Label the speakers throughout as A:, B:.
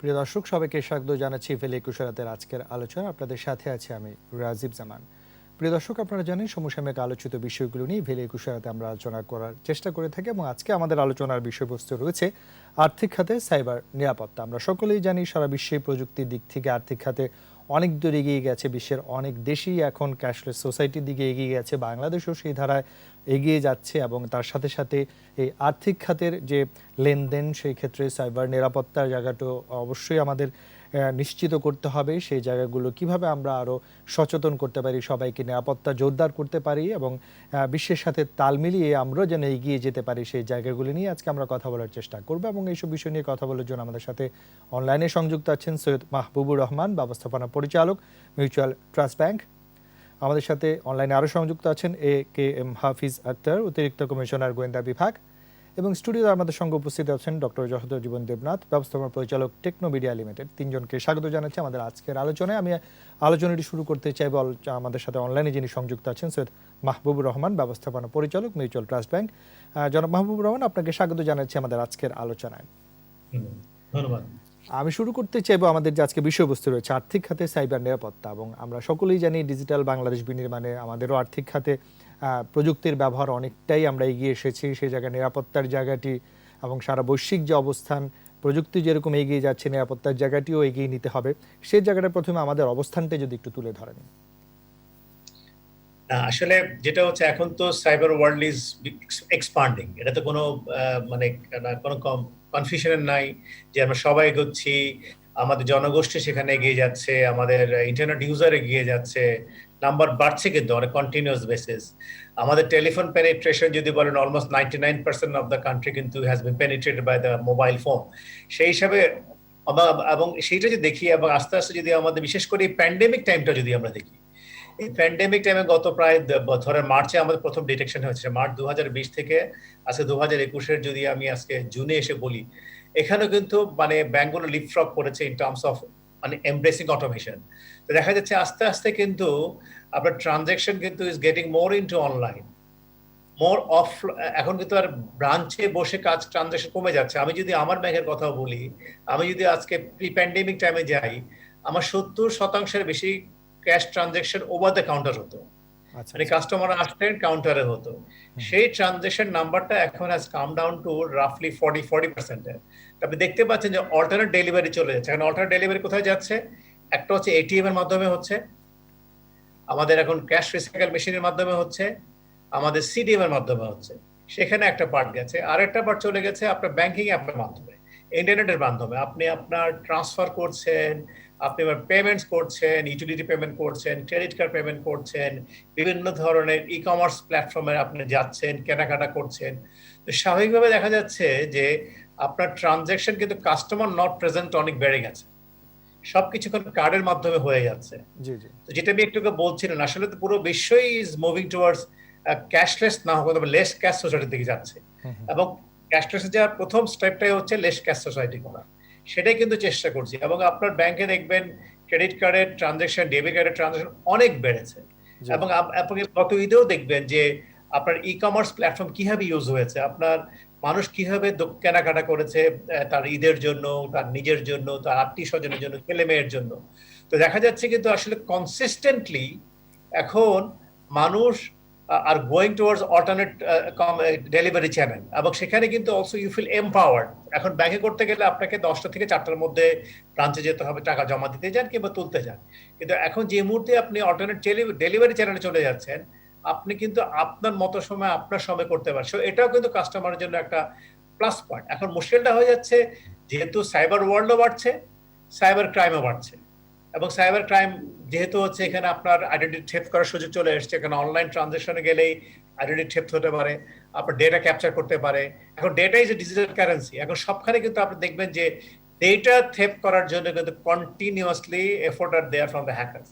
A: প্রিয় দর্শক, সবাইকে স্বাগত জানাচ্ছি ভেলে একুশে রাতের আজকের আলোচনা। আপনাদের সাথে আছি আমি রাজীব জামান। প্রিয় দর্শক, আপনারা জানেন সমসাময়িক আলোচিত বিষয়গুলো নিয়ে ভেলে একুশে রাতে আমরা আলোচনা করার চেষ্টা করে থাকি, এবং আজকে আমাদের আলোচনার বিষয়বস্তু রয়েছে আর্থিক খাতে সাইবার নিরাপত্তা। আমরা সকলেই জানি সারা বিশ্বে প্রযুক্তির দিক থেকে আর্থিক খাতে অনেক দূর এগিয়ে গেছে। বিশ্বের অনেক দেশই এখন ক্যাশলেস সোসাইটির দিকে এগিয়ে গেছে, বাংলাদেশও সেই ধারায় এগিয়ে যাচ্ছে। এবং তার সাথে সাথে এই আর্থিক খাতের যে লেনদেন, সেই ক্ষেত্রে সাইবার নিরাপত্তার জায়গাটা অবশ্যই আমাদের নিশ্চিত করতে হবে। সেই জায়গাগুলো কিভাবে আমরা আরও সচেতন করতে পারি, সবাইকে নিরাপত্তা জোরদার করতে পারি, এবং বিশ্বের সাথে তাল মিলিয়ে আমরাও যেন এগিয়ে যেতে পারি, সেই জায়গাগুলি নিয়ে আজকে আমরা কথা বলার চেষ্টা করব। এবং এইসব বিষয় নিয়ে কথা বলার জন্য আমাদের সাথে অনলাইনে সংযুক্ত আছেন সৈয়দ মাহবুবুর রহমান, ব্যবস্থাপনা পরিচালক, মিউচুয়াল ট্রাস্ট ব্যাংক। আমাদের সাথে অনলাইনে আরও সংযুক্ত আছেন AKM হাফিজ আক্তার, অতিরিক্ত কমিশনার গোয়েন্দা বিভাগ। এবং স্টুডিওতে আমাদের সঙ্গে উপস্থিত আছেন ডক্টর যশোধর জীবন দেবনাথ, ব্যবস্থাপনা পরিচালক, টেকনো মিডিয়া লিমিটেড। তিনজনকে স্বাগত জানাচ্ছি আমাদের আজকের আলোচনায়। আমি আলোচনাটি শুরু করতে চাইব, আমাদের সাথে অনলাইনে যিনি সংযুক্ত আছেন সৈয়দ মাহবুবুর রহমান, ব্যবস্থাপনা পরিচালক, মিউচুয়াল ট্রাস্ট ব্যাংক। জনাব মাহবুবুর রহমান, আপনাকে স্বাগত জানাচ্ছি আমাদের আজকের আলোচনায়।
B: ধন্যবাদ।
A: আমি শুরু করতে চাইবো, আমাদের যে আজকে বিষয়বস্তু রয়েছে আর্থিক খাতে সাইবার নিরাপত্তা। এবং আমরা সকলেই জানি ডিজিটাল বাংলাদেশ বিনির্মাণে আমাদেরও আর্থিক খাতে প্রযুক্তির ব্যবহার অনেকটাই আমরা এগিয়ে এসেছি। সেই জায়গায় নিরাপত্তার জায়গাটি এবং সারা বৈশ্বিক যে অবস্থান, প্রযুক্তি যেরকম এগিয়ে যাচ্ছে, নিরাপত্তার জায়গাটিও এগিয়ে নিতে হবে। সেই জায়গাটা প্রথমে আমাদের অবস্থানটা যদি একটু তুলে ধরেন।
B: আসলে যেটা হচ্ছে, এখন তো সাইবার ওয়ার্ল্ড ইজ এক্সপান্ডিং। এটা তো কোনো মানে কোনো কনফিউশনের নাই যে আমরা সবাই এগোচ্ছি, আমাদের জনগোষ্ঠী সেখানে এগিয়ে যাচ্ছে, আমাদের ইন্টারনেট ইউজার এগিয়ে যাচ্ছে, নাম্বার বাড়ছে কিন্তু অনেক কন্টিনিউয়াস বেসিস। আমাদের টেলিফোন পেনিট্রেশন যদি বলেন, অলমোস্ট 99% অফ দ্য কান্ট্রি কিন্তু has been penetrated by the mobile phone. সেই হিসাবে এবং সেইটা যদি দেখি, এবং আস্তে আস্তে যদি আমাদের বিশেষ করে প্যান্ডেমিক টাইমটা যদি আমরা দেখি, এই প্যান্ডেমিক টাইমে গত প্রায় বছরের মার্চে আমাদের প্রথম ডিটেকশন হয়েছে। মার্চ 2020 থেকে আজকে 2021-এর যদি আমি আজকে জুনে এসে বলি, এখানেও কিন্তু মানে ব্যাংকগুলো লিপফ্রগ করেছে ইন টার্মস অফ মানে এমব্রেসিং অটোমেশন। তো দেখা যাচ্ছে আস্তে আস্তে কিন্তু আপনার ট্রানজ্যাকশন কিন্তু is getting more into online, more of. এখন কিন্তু আর ব্রাঞ্চে বসে কাজ ট্রানজ্যাকশন কমে যাচ্ছে। আমি যদি আমার ব্যাংকের কথা বলি, আমি যদি আজকে প্রি প্যান্ডেমিক টাইমে যাই, আমার 70%-এর বেশি cash transaction over the counter হতো। মানে কাস্টমার আসতেন, কাউন্টারে হতো। সেই ট্রানজ্যাকশন নাম্বারটা এখন হ্যাজ কাম ডাউন টু রাফলি 40%। আপনি দেখতে পাচ্ছেন যে অল্টারনেট ডেলিভারি চলে যাচ্ছে। এখন অল্টারনেট ডেলিভারি কোথায় যাচ্ছে? একটা হচ্ছে এটিএম এর মাধ্যমে হচ্ছে, আমাদের এখন ক্যাশ রিসাইকেল মেশিনের মাধ্যমে হচ্ছে, আমাদের সিডিএম এর মাধ্যমে হচ্ছে। সেখানে একটা পার্ট গেছে। আরেকটা পার্ট চলে গেছে আপনার ব্যাংকিং অ্যাপের মাধ্যমে, ইন্টারনেটের মাধ্যমে। আপনি আপনার ট্রান্সফার করছেন, আপনি পেমেন্টস করছেন, ইউটিলিটি পেমেন্ট করছেন, ক্রেডিট কার্ড পেমেন্ট করছেন, বিভিন্ন ধরনের ই কমার্স প্ল্যাটফর্মে আপনি যাচ্ছেন, কেনাকাটা করছেন। তো স্বাভাবিকভাবে দেখা যাচ্ছে যে আপনার ট্রানজ্যাকশন কিন্তু কাস্টমার নট প্রেজেন্ট অনেক বেড়ে গেছে। সবকিছু এখন কার্ডের মাধ্যমে হয়ে যাচ্ছে। তো যেটা আমি একটু বলছিলেন, আসলে তো পুরো বিশ্বই ইজ মুভিং টুয়ার্ডস ক্যাশলেস না হোক, তবে লেস ক্যাশ সোসাইটির দিকে যাচ্ছে। এবং ক্যাশলেসের যাওয়ার প্রথম স্টেপটাই হচ্ছে লেস ক্যাশ সোসাইটি করা। সেটাই কিন্তু চেষ্টা করছি। এবং আপনার ব্যাংকে দেখবেন ক্রেডিট কার্ডের ট্রানজ্যাকশন, ডেবিট কার্ডের ট্রানজ্যাকশন অনেক বেড়েছে। এবং আপনি গত ঈদেও দেখবেন যে আপনার ই কমার্স প্ল্যাটফর্ম কিভাবে ইউজ হয়েছে, আপনার মানুষ কিভাবে কেনাকাটা করেছে তার ঈদের জন্য, তার নিজের জন্য, তার আত্মীয় স্বজনের জন্য, ছেলে মেয়ের জন্য। তো দেখা যাচ্ছে কিন্তু আসলে কনসিস্টেন্টলি এখন মানুষ are going towards alternate delivery channel. এবং সেখানে কিন্তু অলসো ইউ ফিল এম্পাওয়ার্ড। এখন ব্যাংকে করতে গেলে আপনাকে 10টা থেকে 4টার মধ্যে ব্রাঞ্চে যেতে হবে, টাকা জমা দিতে যান কিংবা তুলতে যান। কিন্তু এখন যে মুহূর্তে আপনি অল্টারনেট ডেলিভারি চ্যানেলে চলে যাচ্ছেন, আপনি কিন্তু আপনার মতো সময় আপনার সময় করতে পারছেন। এটাও কিন্তু কাস্টমারের জন্য একটা প্লাস পয়েন্ট। এখন মুশকিলটা হয়ে যাচ্ছে, যেহেতু সাইবার ওয়ার্ল্ডও বাড়ছে, সাইবার ক্রাইমও বাড়ছে। এবং সাইবার ক্রাইম যেহেতু হচ্ছে, এখানে আপনার আইডেন্টি থেফট করার সুযোগ চলে এসছে। এখানে অনলাইন ট্রানজাকশনে গেলেই আইডেন্টি থেফট হতে পারে, আপনার ডেটা ক্যাপচার করতে পারে। এখন data is a digital currency. এখন সবখানে কিন্তু আপনি দেখবেন যে ডেটা থেফট করার জন্য কিন্তু কন্টিনিউয়াসলি এফোর্ট আর there from the hackers.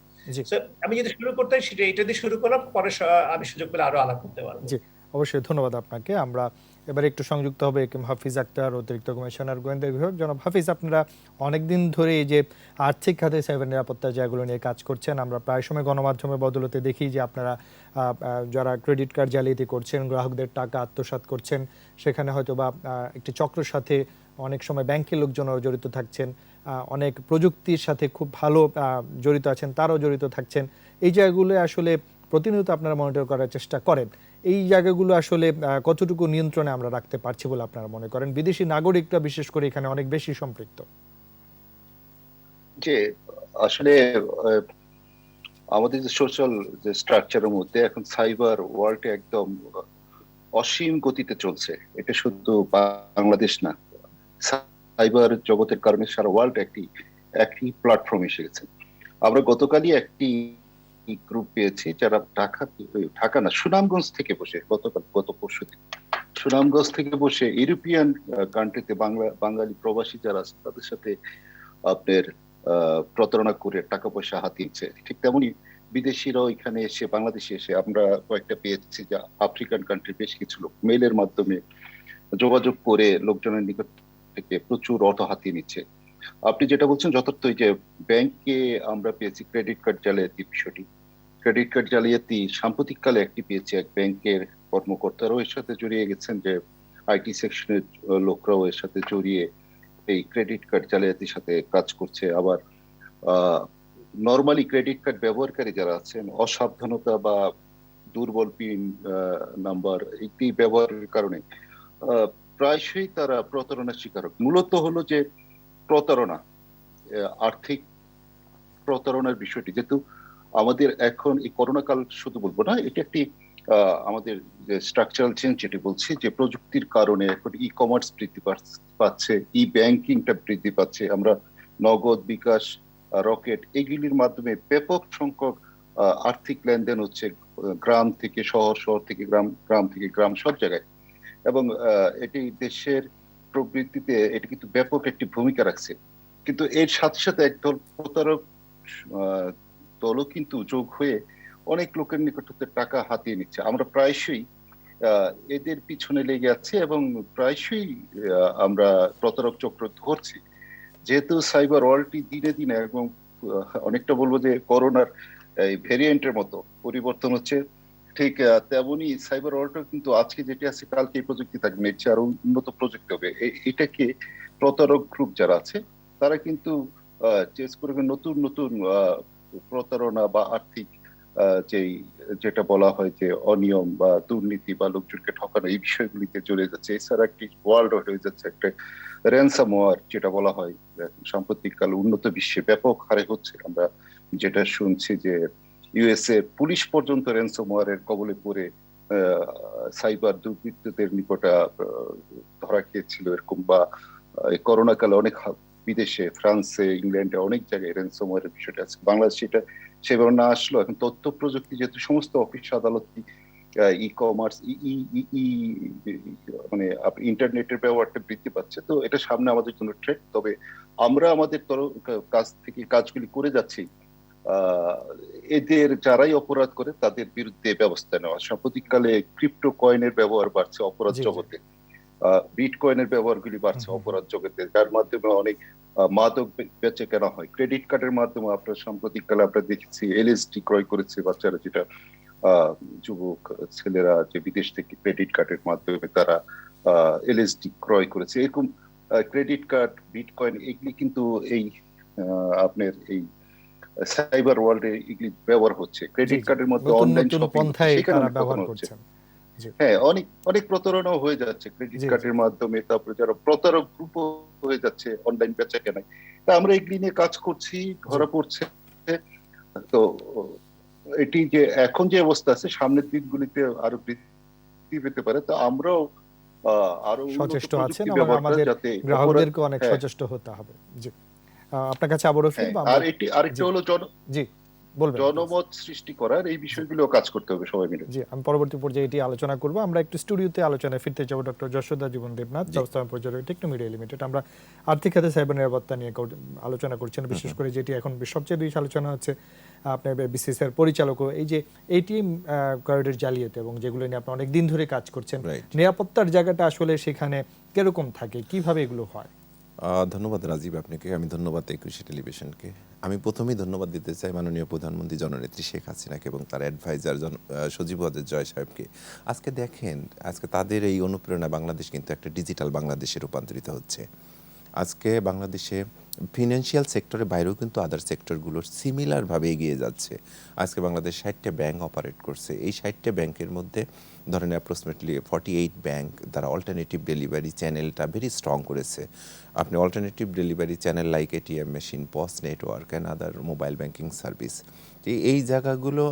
B: So আমি যদি শুরু করতে সেটা এটা দিয়ে শুরু করলাম, পরে আমি সুযোগ পেলে আরো আলাপ করতে পারবো।
A: জি, অবশ্যই ধন্যবাদ আপনাকে। আমরা এবারে একটু সংযুক্ত হবে একেম হাফিজ আক্তার, অতিরিক্ত কমিশনার গোয়েন্দা বিভাগ। জনাব হাফিজ, আপনারা অনেকদিন ধরে এই যে আর্থিক খাতে সাইবার নিরাপত্তা জায়গাগুলো নিয়ে কাজ করছেন। আমরা প্রায় সময় গণমাধ্যমের বদলতে দেখি যে আপনারা যারা ক্রেডিট কার্ড জালিয়াতি করছেন, গ্রাহকদের টাকা আত্মসাৎ করছেন, সেখানে হয়তো বা একটি চক্রের সাথে অনেক সময় ব্যাংকের লোকজনও জড়িত থাকছেন। অনেক প্রযুক্তির সাথে খুব ভালো জড়িত আছেন, তারাও জড়িত থাকছেন। এই জায়গাগুলো আসলে প্রতিনিয়ত আপনারা মনিটর করার চেষ্টা করেন। এই জায়গাগুলো আসলে কতটুকু নিয়ন্ত্রণে আমরা রাখতে পারছি বলে আপনারা মনে করেন? বিদেশি নাগরিকরা বিশেষ করে এখানে অনেক বেশি সম্পৃক্ত।
C: যে আসলে আহ, আমাদের যে সোশ্যাল যে স্ট্রাকচারের মধ্যে এখন সাইবার ওয়ার্ল্ড একদম অসীম গতিতে চলছে। এটা শুধু বাংলাদেশ না, সাইবার জগতের কারণে সারা ওয়ার্ল্ড একই প্ল্যাটফর্ম এসে গেছে। আমরা গতকালই একটি গ্রুপ পেয়েছি যারা ঢাকা না, সুনামগঞ্জ থেকে বসে, গত পরশুদিন সুনামগঞ্জ থেকে বসে ইউরোপিয়ান কান্ট্রিতে বাঙালি প্রবাসী যারা আছে তাদের সাথে আপনার প্রতারণা করে টাকা পয়সা হাতিয়েছে। ঠিক তেমনি বিদেশিরাও এখানে এসে, বাংলাদেশে এসে আমরা কয়েকটা পেয়েছি যে আফ্রিকান কান্ট্রি বেশ কিছু লোক মেইলের মাধ্যমে যোগাযোগ করে লোকজনের নিকট থেকে প্রচুর অর্থ হাতিয়ে নিচ্ছে। আপনি যেটা বলছেন যথার্থই, যে ব্যাংকে আমরা পেয়েছি ক্রেডিট কার্ড জালিয়াতি বিষয়টি। ক্রেডিট কার্ড জালিয়াতি সাম্প্রতিককালে একটি পেয়েছি, এক ব্যাংকের কর্মকর্তারাও এর সাথে জড়িয়ে গেছেন, যে আইটি সেকশনের লোকরাও এর সাথে জড়িয়ে এই ক্রেডিট কার্ড জালিয়াতির সাথে কাজ করছে। আবার নর্মালি ক্রেডিট কার্ড ব্যবহারকারী যারা আছেন অসাবধানতা বা দুর্বল পিন নাম্বার একটি ব্যবহারের কারণে প্রায়শই তারা প্রতারণার শিকার হয়। মূলত হলো যে প্রতারণা, আর্থিক প্রতারণার বিষয়টি, যেহেতু আমাদের এখন এই করোনা কাল শুধু বলবো না, এটা একটি আমাদের যে স্ট্রাকচারাল চেঞ্জ যেটি বলছি, যে প্রযুক্তির কারণে এখন ই কমার্স বৃদ্ধি পাচ্ছে, ই ব্যাংকিংটা বৃদ্ধি পাচ্ছে। আমরা নগদ, বিকাশ, রকেট এগুলির মাধ্যমে ব্যাপক সংখ্যক আর্থিক লেনদেন হচ্ছে, গ্রাম থেকে শহর, শহর থেকে গ্রাম, গ্রাম থেকে গ্রাম, সব জায়গায়। এবং এটি দেশের প্রবৃদ্ধিতে এটি কিন্তু ব্যাপক একটি ভূমিকা রাখছে। কিন্তু এর সাথে সাথে একদল প্রতারক দলও কিন্তু যোগ হয়ে অনেক লোকের নিকট হতে টাকা হাতিয়ে নিচ্ছে। আমরা প্রায়শই এদের পিছনে লেগে যাচ্ছি এবং প্রায়শই আমরা প্রতারক চক্র ধরছি। যেহেতু সাইবার ওয়ার্ল্ডটি দিনে দিনে এবং অনেকটা বলবো যে করোনার এই ভেরিয়েন্টের মতো পরিবর্তন হচ্ছে, ঠিক তেমনি সাইবার ওয়ার্ল্ডও কিন্তু আজকে যেটি আছে কালকে এই প্রযুক্তি থাকবে, এর চেয়ে আরো উন্নত প্রযুক্তি হবে। এটাকে প্রতারক গ্রুপ যারা আছে তারা কিন্তু চেস করবে নতুন নতুন প্রতারণা বা আর্থিক যেটা বলা হয় যে অনিয়ম বা দুর্নীতি বা লোকজনকে ঠকানো, এই বিষয়গুলিতে চলে যাচ্ছে। এছাড়া একটি ওয়ার্ল্ড হয়ে যাচ্ছে একটা র্যানসামওয়্যার, যেটা বলা হয় সাম্প্রতিককাল উন্নত বিশ্বে ব্যাপক হারে হচ্ছে। আমরা যেটা শুনছি যে ইউএসএ পুলিশ পর্যন্ত র্যানসামওয়্যারের কবলে পড়ে সাইবার দুর্বৃত্তদের নিকটে ধরা খেয়েছিল এরকম, বা করোনা কালে অনেক বিদেশে, ফ্রান্সে, ইংল্যান্ডে অনেক জায়গায় র্যানসামওয়্যারের বিষয়টা আছে। বাংলাদেশে এটা সেভাবে না আসলো। এখন তথ্য প্রযুক্তি যেহেতু সমস্ত অফিস আদালত, ই কমার্স, মানে ইন্টারনেটের ব্যবহারটা বৃদ্ধি পাচ্ছে, তো এটা সামনে আমাদের জন্য থ্রেট। তবে আমরা আমাদের কাছ থেকে কাজগুলি করে যাচ্ছি। এদের যারাই অপরাধ করে তাদের বিরুদ্ধে ব্যবস্থা নেওয়া। সাম্প্রতিককালে ক্রিপ্টো কয়েনের ব্যবহার বাড়ছে অপরাধ জগতে, বিটকয়েনের ব্যবহারগুলি বাড়ছে অপরাধ জগতে, যার মাধ্যমে অনেক মাদক বেচে কেনা হয়। ক্রেডিট কার্ডের মাধ্যমে আপনার সাম্প্রতিককালে আমরা দেখেছি এলএসডি ক্রয় করেছে বাচ্চারা, যেটা যুবক ছেলেরা যে বিদেশ থেকে ক্রেডিট কার্ডের মাধ্যমে তারা এলএসডি ক্রয় করেছে। এরকম ক্রেডিট কার্ড, বিটকয়েন এগুলি কিন্তু এই আপনার এই সাইবার ওয়ার্ল্ডে এগুলি ব্যবহার হচ্ছে। ক্রেডিট কার্ডের মধ্যে অনলাইন শপিং, সেখানে ব্যবহার হচ্ছে। হ্যাঁ, অনেক অনেক প্রতারণা হয়ে যাচ্ছে ক্রেডিট কার্ডের মাধ্যমে। তারপরে যারা প্রতারক গ্রুপ হয়ে যাচ্ছে অনলাইন বেচা কেনায়, তা আমরা এগুলি নিয়ে কাজ করছি, ধরা পড়ছে। তো এটি যে এখন যে অবস্থা আছে, সামনের দিনগুলিতে আরো বৃদ্ধি পেতে পারে। তো আমরাও আরো
A: সচেষ্ট আছেন এবং আমাদের গ্রাহকদেরকে অনেক সচেষ্ট হতে হবে। জি, আপনার কাছে আবারও ফিরবো।
C: আর আরেকটা হলো
A: জি বলবেন,
C: জনমত সৃষ্টি করার, এই বিষয়গুলো কাজ করতে হবে সবাই মিলে।
A: জি, আমি পরবর্তী পর্যায়ে এটি আলোচনা করব। আমরা একটু স্টুডিওতে আলোচনায় ফিরতে যাব। ডক্টর যশোদা জীবন দেবনাথ, ব্যবস্থাপনা পরিচালক, টেকনোমিডিয়া লিমিটেড। আমরা আর্থিক খাতে সাইবার নিরাপত্তা নিয়ে আলোচনা করছেন, বিশেষ করে যেটি এখন সবচেয়ে বেশি আলোচনা হচ্ছে আপনার বিসিসিআর পরিচালকও এই যে এটিএম কার্ডের জালিয়াতি এবং যেগুলো নিয়ে আপনি অনেক দিন ধরে কাজ করছেন, নিরাপত্তার জায়গাটা আসলে সেখানে কিরকম থাকে, কিভাবে এগুলো হয়?
D: ধন্যবাদ রাজীব আপনাকে। আমি ধন্যবাদ একুশে টেলিভিশনকে। আমি প্রথমেই ধন্যবাদ দিতে চাই মাননীয় প্রধানমন্ত্রী জননেত্রী শেখ হাসিনাকে এবং তার অ্যাডভাইজার সজীব ওয়াজেদ জয় সাহেবকে। আজকে দেখেন, আজকে তাদের এই অনুপ্রেরণা বাংলাদেশ কিন্তু একটা ডিজিটাল বাংলাদেশে রূপান্তরিত হচ্ছে। আজকে বাংলাদেশে ফিনান্সিয়াল সেক্টরের বাইরেও কিন্তু আদার সেক্টরগুলোর সিমিলারভাবে এগিয়ে যাচ্ছে। আজকে বাংলাদেশ 60টা ব্যাংক অপারেট করছে। এই 60টা ব্যাংকের মধ্যে ধরেন অ্যাপ্রক্সিমেটলি 48 ব্যাংক তারা অল্টারনেটিভ ডেলিভারি চ্যানেলটা ভেরি স্ট্রং করেছে। আপনি alternative delivery channel like ATM machine, pause network and other mobile banking service, এই জায়গাগুলো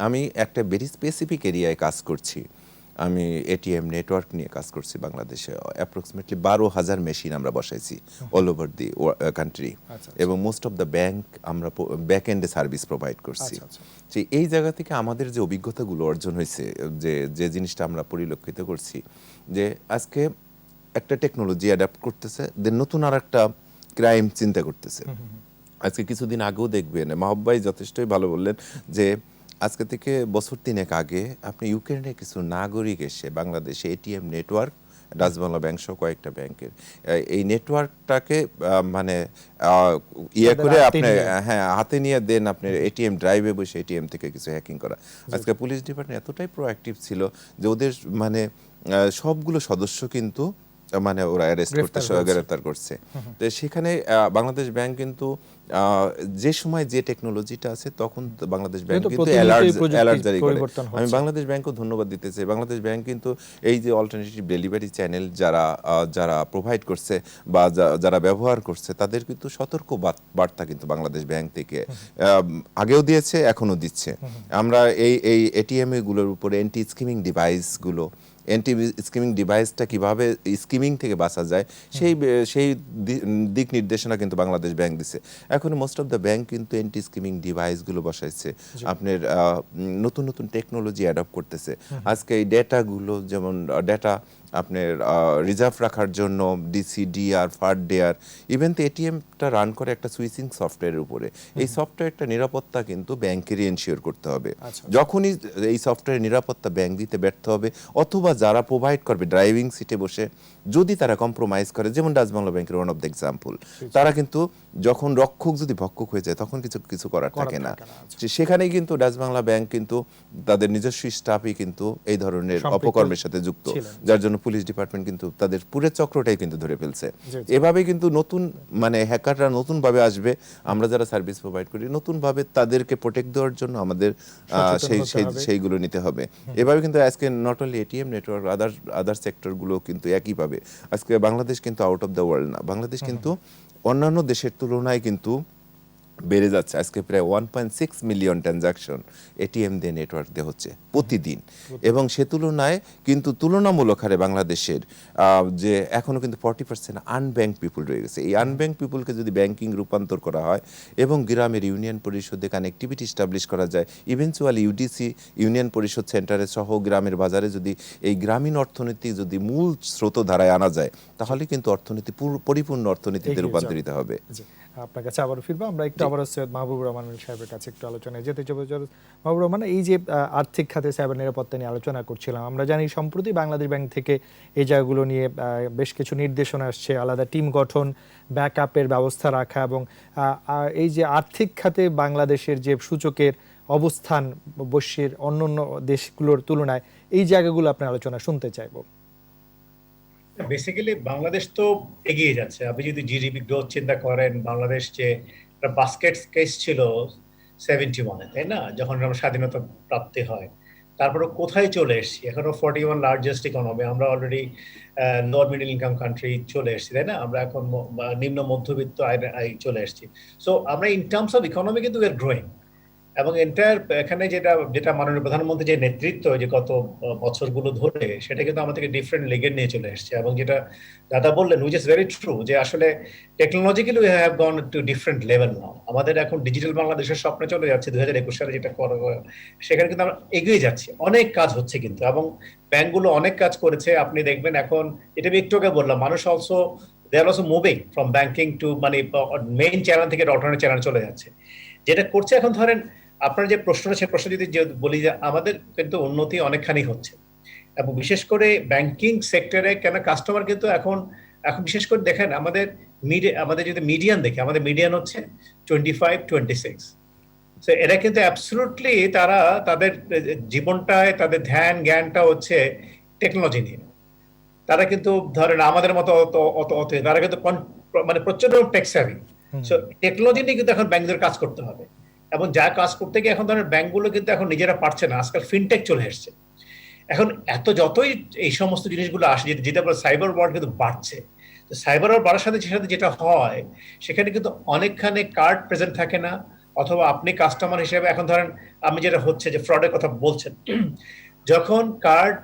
D: আমি একটা ভেরি স্পেসিফিক এরিয়ায় কাজ করছি। আমি এটিএম নেটওয়ার্ক নিয়ে কাজ করছি বাংলাদেশে। অ্যাপ্রক্সিমেটলি 12,000 মেশিন আমরা বসাইছি অল ওভার দি কান্ট্রি, এবং মোস্ট অফ দ্য ব্যাংক আমরা ব্যাক এন্ডে সার্ভিস প্রোভাইড করছি। যে এই জায়গা থেকে আমাদের যে অভিজ্ঞতাগুলো অর্জন হয়েছে, যে জিনিসটা আমরা পরিলক্ষিত করছি, যে আজকে একটা টেকনোলজি অ্যাডাপ্ট করতেছে, দেন নতুন আর একটা ক্রাইম চিন্তা করতেছে। আজকে কিছুদিন আগেও দেখবেন মাহবাই যথেষ্টই ভালো বললেন যে আজকে থেকে বছর 3 আগে আপনি ইউক্রেনের কিছু নাগরিক এসে বাংলাদেশে এটিএম নেটওয়ার্ক, ডাচবাংলা ব্যাংক সহ কয়েকটা ব্যাংকের এই নেটওয়ার্কটাকে মানে ইয়ে করে আপনি হাতে নিয়ে দেন আপনি এটিএম ড্রাইভে বসে এটিএম থেকে কিছু হ্যাকিং করা। আজকে পুলিশ ডিপার্টমেন্ট এতটাই প্রোঅ্যাক্টিভ ছিল যে ওদের মানে সবগুলো সদস্য কিন্তু মানে ওরা অ্যারেস্ট করতে গ্রেফতার করছে। তো সেখানে বাংলাদেশ ব্যাংক কিন্তু যে সময় যে টেকনোলজিটা আছে তখন বাংলাদেশ ব্যাংক কিন্তু অ্যালার্ট জারি করে। আমি বাংলাদেশ ব্যাংকও ধন্যবাদ দিতে চাই। বাংলাদেশ ব্যাংক কিন্তু এই যে অল্টারনেটিভ ডেলিভারি চ্যানেল যারা প্রোভাইড করছে বা যারা ব্যবহার করছে তাদের কিন্তু সতর্ক বার্তা কিন্তু বাংলাদেশ ব্যাংক থেকে আগেও দিয়েছে, এখনো দিচ্ছে। আমরা এই এটিএম গুলোর উপরে অ্যান্টি স্কিমিং ডিভাইসগুলো, অ্যান্টি স্কিমিং ডিভাইসটা কিভাবে স্কিমিং থেকে বাঁচা যায় সেই দিক নির্দেশনা কিন্তু বাংলাদেশ ব্যাংক দিছে। এখন মোস্ট অফ দ্য ব্যাংক কিন্তু অ্যান্টি স্কিমিং ডিভাইসগুলো বসাইছে, আপনার নতুন নতুন টেকনোলজি অ্যাডপ্ট করতেছে। আজকে এই ডেটাগুলো, যেমন ডেটা আপনার রিজার্ভ রাখার জন্য ডিসিডিআর, ফার্ড ডেয়ার, ইভেন তো এটিএমটা রান করে একটা সুইচিং সফটওয়্যারের উপরে। এই সফটওয়্যারটা নিরাপত্তা কিন্তু ব্যাংকেরই এনশিওর করতে হবে। যখনই এই সফটওয়্যারের নিরাপত্তা ব্যাংক দিতে ব্যর্থ হবে, অথবা যারা প্রোভাইড করবে ড্রাইভিং সিটে বসে যদি তারা কম্প্রোমাইজ করে, যেমন ডাচবাংলা ব্যাংকের ওয়ান অফ দ্য এক্সাম্পল, তারা কিন্তু যখন রক্ষক যদি ভক্ষক হয়ে যায় তখন কিছু করার থাকে না। সেখানেই কিন্তু ডাচবাংলা ব্যাংক কিন্তু তাদের নিজস্ব স্টাফই কিন্তু এই ধরনের অপকর্মের সাথে যুক্ত, যার জন্য পুলিশ ডিপার্টমেন্ট কিন্তু তাদের পুরো চক্রটাই কিন্তু ধরে ফেলছে। এভাবে কিন্তু নতুন মানে হ্যাকাররা নতুন ভাবে আসবে, আমরা যারা সার্ভিস প্রোভাইড করি নতুন ভাবে তাদেরকে প্রোটেক্ট দেওয়ার জন্য আমাদের সেইগুলো নিতে হবে। এভাবে কিন্তু আজকে নট অনলি এটিএম নেটওয়ার্ক, আদার সেক্টরগুলো কিন্তু একইভাবে। আজকে বাংলাদেশ কিন্তু আউট অফ দ্য ওয়ার্ল্ড না, বাংলাদেশ কিন্তু অন্যান্য দেশের তুলনায় কিন্তু বেড়ে যাচ্ছে। আজকে প্রায় 1.6 মিলিয়ন ট্রানজাকশন এটিএম দিয়ে নেটওয়ার্ক দিয়ে হচ্ছে প্রতিদিন, এবং সে তুলনায় কিন্তু তুলনামূলক হারে বাংলাদেশের যে এখনো কিন্তু 40% আনব্যাংক পিপুল রয়ে গেছে। এই আনব্যাংক পিপুলকে যদি ব্যাংকিং রূপান্তর করা হয় এবং গ্রামের ইউনিয়ন পরিষদে কানেক্টিভিটি স্টাবলিশ করা যায়, ইভেনচুয়ালি ইউডিসি ইউনিয়ন পরিষদ সেন্টারে সহ গ্রামের বাজারে যদি এই গ্রামীণ অর্থনীতি যদি মূল স্রোতধারায় আনা যায়, তাহলে কিন্তু অর্থনীতি পরিপূর্ণ অর্থনীতিতে রূপান্তরিত হবে।
A: আপনার কাছে আবার ফিরবো আমরা একটু, আবার সৈয়দ মাহবুবুর রহমান সাহেবের কাছে একটু আলোচনায় যেতে চাই। মাহবুবুর রহমান, এই যে আর্থিক খাতে সাইবার নিরাপত্তা নিয়ে আলোচনা করছিলাম, আমরা জানি সম্প্রতি বাংলাদেশ ব্যাংক থেকে এই জায়গাগুলো নিয়ে বেশ কিছু নির্দেশনা আসছে, আলাদা টিম গঠন, ব্যাকআপের ব্যবস্থা রাখা, এবং এই যে আর্থিক খাতে বাংলাদেশের যে সূচকের অবস্থান বৈশ্বের অন্যান্য দেশগুলোর তুলনায়, এই জায়গাগুলো আপনার আলোচনা শুনতে চাইবো।
B: বেসিক্যালি বাংলাদেশ তো এগিয়ে যাচ্ছে। আপনি যদি জিডিপি গ্রোথ চিন্তা করেন, বাংলাদেশ যে বাস্কেট কেস ছিল 71-এ, তাই না, যখন আমরা স্বাধীনতা প্রাপ্তি হয়, তারপরে কোথায় চলে এসেছি, এখনো 41 লার্জেস্ট ইকোনমি, আমরা already lower middle income country চলে এসেছি, তাই না, আমরা এখন নিম্ন মধ্যবিত্ত আয় চলে এসেছি। সো আমরা ইন টার্মস অফ ইকোনমি কিন্তু উই আর গ্রোয়িং, এবং এন্টায়ার এখানে যেটা মাননীয় প্রধানমন্ত্রী যে নেতৃত্ব যে গত বছরগুলো ধরে, সেটা কিন্তু আমাদেরকে ডিফারেন্ট লেগের নিয়ে চলে এসছে। এবং যেটা দাদা বললেন, উইচ ইজ ভেরি ট্রু, যে আসলে technologically we have gone to different level now. আমাদের এখন ডিজিটাল বাংলাদেশের স্বপ্নে চলে যাচ্ছে 2021 সালে, যেটা সেখানে কিন্তু আমরা এগিয়ে যাচ্ছি, অনেক কাজ হচ্ছে কিন্তু, এবং ব্যাংকগুলো অনেক কাজ করেছে। আপনি দেখবেন এখন, এটা আমি একটু আগে বললাম, মানুষ also they are also moving from banking to মানে মেইন চ্যানেল থেকে অল্টারনেট চ্যানেল চলে যাচ্ছে, যেটা করছে। এখন ধরেন আপনার যে প্রশ্নটা, সে প্রশ্ন যদি বলি, যে আমাদের কিন্তু উন্নতি অনেকখানি হচ্ছে, এবং বিশেষ করে ব্যাংকিং সেক্টরে, কেন কাস্টমার কিন্তু এখন বিশেষ করে দেখেন আমাদের যদি মিডিয়ান দেখি, আমাদের মিডিয়ান হচ্ছে 25-26। তো এরা কিন্তু অ্যাবসলুটলি তাদের জীবনটায় তাদের ধ্যান জ্ঞানটা হচ্ছে টেকনোলজি নিয়ে। তারা কিন্তু ধরেন আমাদের মতো অত তারা কিন্তু মানে প্রচন্ড টেক সেভি। সো টেকনোলজি নিয়ে কিন্তু এখন ব্যাংকদের কাজ করতে হবে, এবং যা কাজ করতে গিয়ে এখন ধরেন ব্যাংকগুলো কিন্তু এখন নিজেরা পারছে না, আজকাল ফিনটেক চলে এসছে। এখন যতই এই সমস্ত জিনিসগুলো আসে, যেটা বলে সাইবার ওয়ার্ল্ড কিন্তু বাড়ছে, তো সাইবার ওয়ার্ল্ড বাড়ার সাথে সাথে যেটা হয়, সেখানে কিন্তু অনেকখানে কার্ড প্রেজেন্ট থাকে না, অথবা আপনি কাস্টমার হিসেবে এখন ধরেন আমি যেটা হচ্ছে যে ফ্রডের কথা বলছেন, যখন কার্ড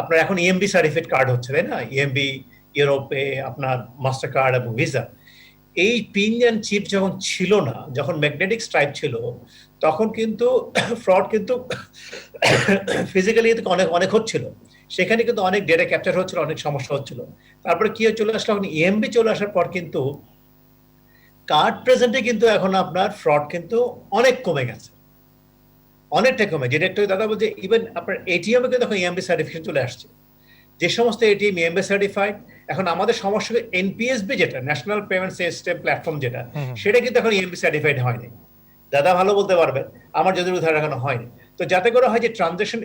B: আপনার এখন ইএমবি সার্টিফিকেট কার্ড হচ্ছে, তাই না, ইএমবি, ইউরোপে আপনার মাস্টার কার্ড এবং ভিসা, এই পিন অ্যান্ড চিপ যখন ছিল না, যখন ম্যাগনেটিক স্ট্রাইপ ছিল, তখন কিন্তু ফ্রড কিন্তু ফিজিক্যালি অনেক অনেক হচ্ছিল, সেখানে কিন্তু অনেক ডেটা ক্যাপচার হচ্ছিল, অনেক সমস্যা হচ্ছিল। তারপরে কি চলে আসলো, এখন ইএমবি চলে আসার পর কিন্তু কার্ড প্রেজেন্টে কিন্তু এখন আপনার ফ্রড কিন্তু অনেক কমে গেছে, অনেকটা কমে। যেটা একটু দাদা বলছে, ইভেন আপনার এটিএম এ কিন্তু এখন ইএমবি সার্টিফিকেশন চলে আসছে, যে সমস্ত এটিএম ইএমবি সার্টিফাইড। এখন আমাদের সমস্যা এনপিএসবি, যেটা ন্যাশনাল পেমেন্ট সিস্টেম প্ল্যাটফর্ম, যেটা সেটা কিন্তু এখন ইএমবি সার্টিফাইড হয়নি। দাদা ভালো বলতে পারবে, আমার যদি উদাহরণ এখনো হয়নি। তো যাতে করে হয় যে ট্রানজাকশন